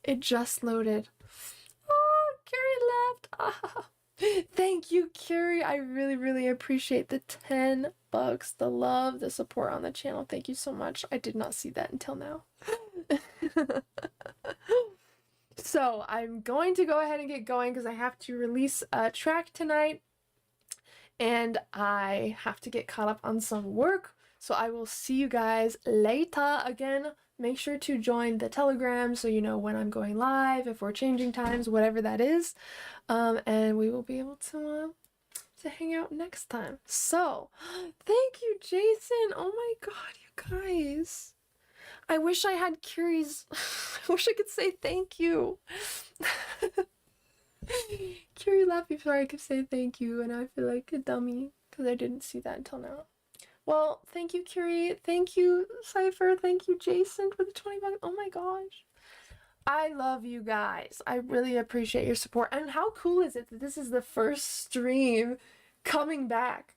It just loaded. Oh, Curie left. Ah. Thank you, Curie. I really appreciate the $10, the love, the support on the channel. Thank you so much. I did not see that until now. So I'm going to go ahead and get going because I have to release a track tonight. And I have to get caught up on some work, so I will see you guys later. Again, make sure to join the Telegram so you know when I'm going live, if we're changing times, whatever that is, and we will be able to hang out next time. So, thank you, Jason. Oh my god, you guys. I wish I had Curie's. I wish I could say thank you. Curie left before I could say thank you, and I feel like a dummy because I didn't see that until now. Well, thank you, Curie. Thank you, Cypher. Thank you, Jason, for the $20. Oh my gosh. I love you guys. I really appreciate your support. And how cool is it that this is the first stream coming back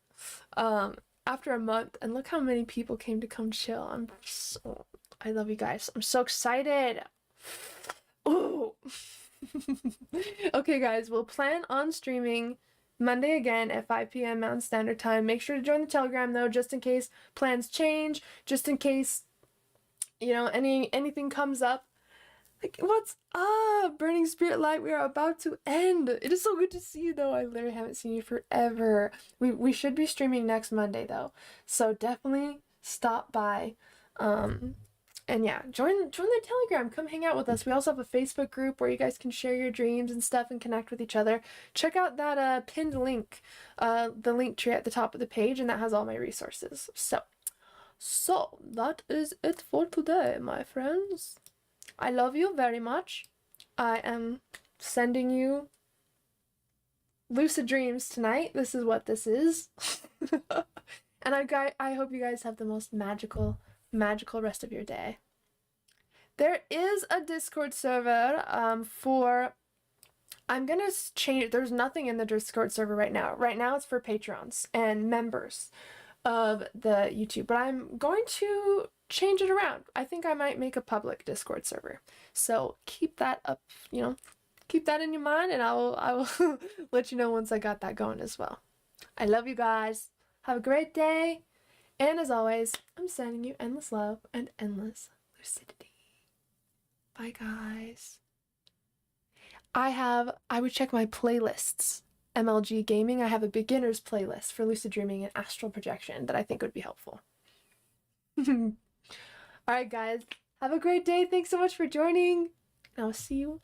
after a month? And look how many people came to come chill. I love you guys. I'm so excited. Ooh. Okay, guys, we'll plan on streaming Monday again at 5 p.m. Mountain Standard Time. Make sure to join the Telegram, though, just in case plans change, just in case, you know, anything comes up. Like, what's up, Burning Spirit Light? We are about to end. It is so good to see you, though. I literally haven't seen you forever. We should be streaming next Monday, though, so definitely stop by. And yeah, join the Telegram. Come hang out with us. We also have a Facebook group where you guys can share your dreams and stuff and connect with each other. Check out that pinned link, the link tree at the top of the page, and that has all my resources. So that is it for today, my friends. I love you very much. I am sending you lucid dreams tonight. This is what this is. And I hope you guys have the most magical rest of your day. There is a Discord server I'm gonna change it. There's nothing in the Discord server right now. Right now it's for patrons and members of the YouTube, but I'm going to change it around. I think I might make a public Discord server. So keep that up, keep that in your mind, and I will let you know once I got that going as well. I love you guys. Have a great day. And as always, I'm sending you endless love and endless lucidity. Bye, guys. I would check my playlists. MLG Gaming, I have a beginner's playlist for lucid dreaming and astral projection that I think would be helpful. Alright, guys. Have a great day. Thanks so much for joining. And I'll see you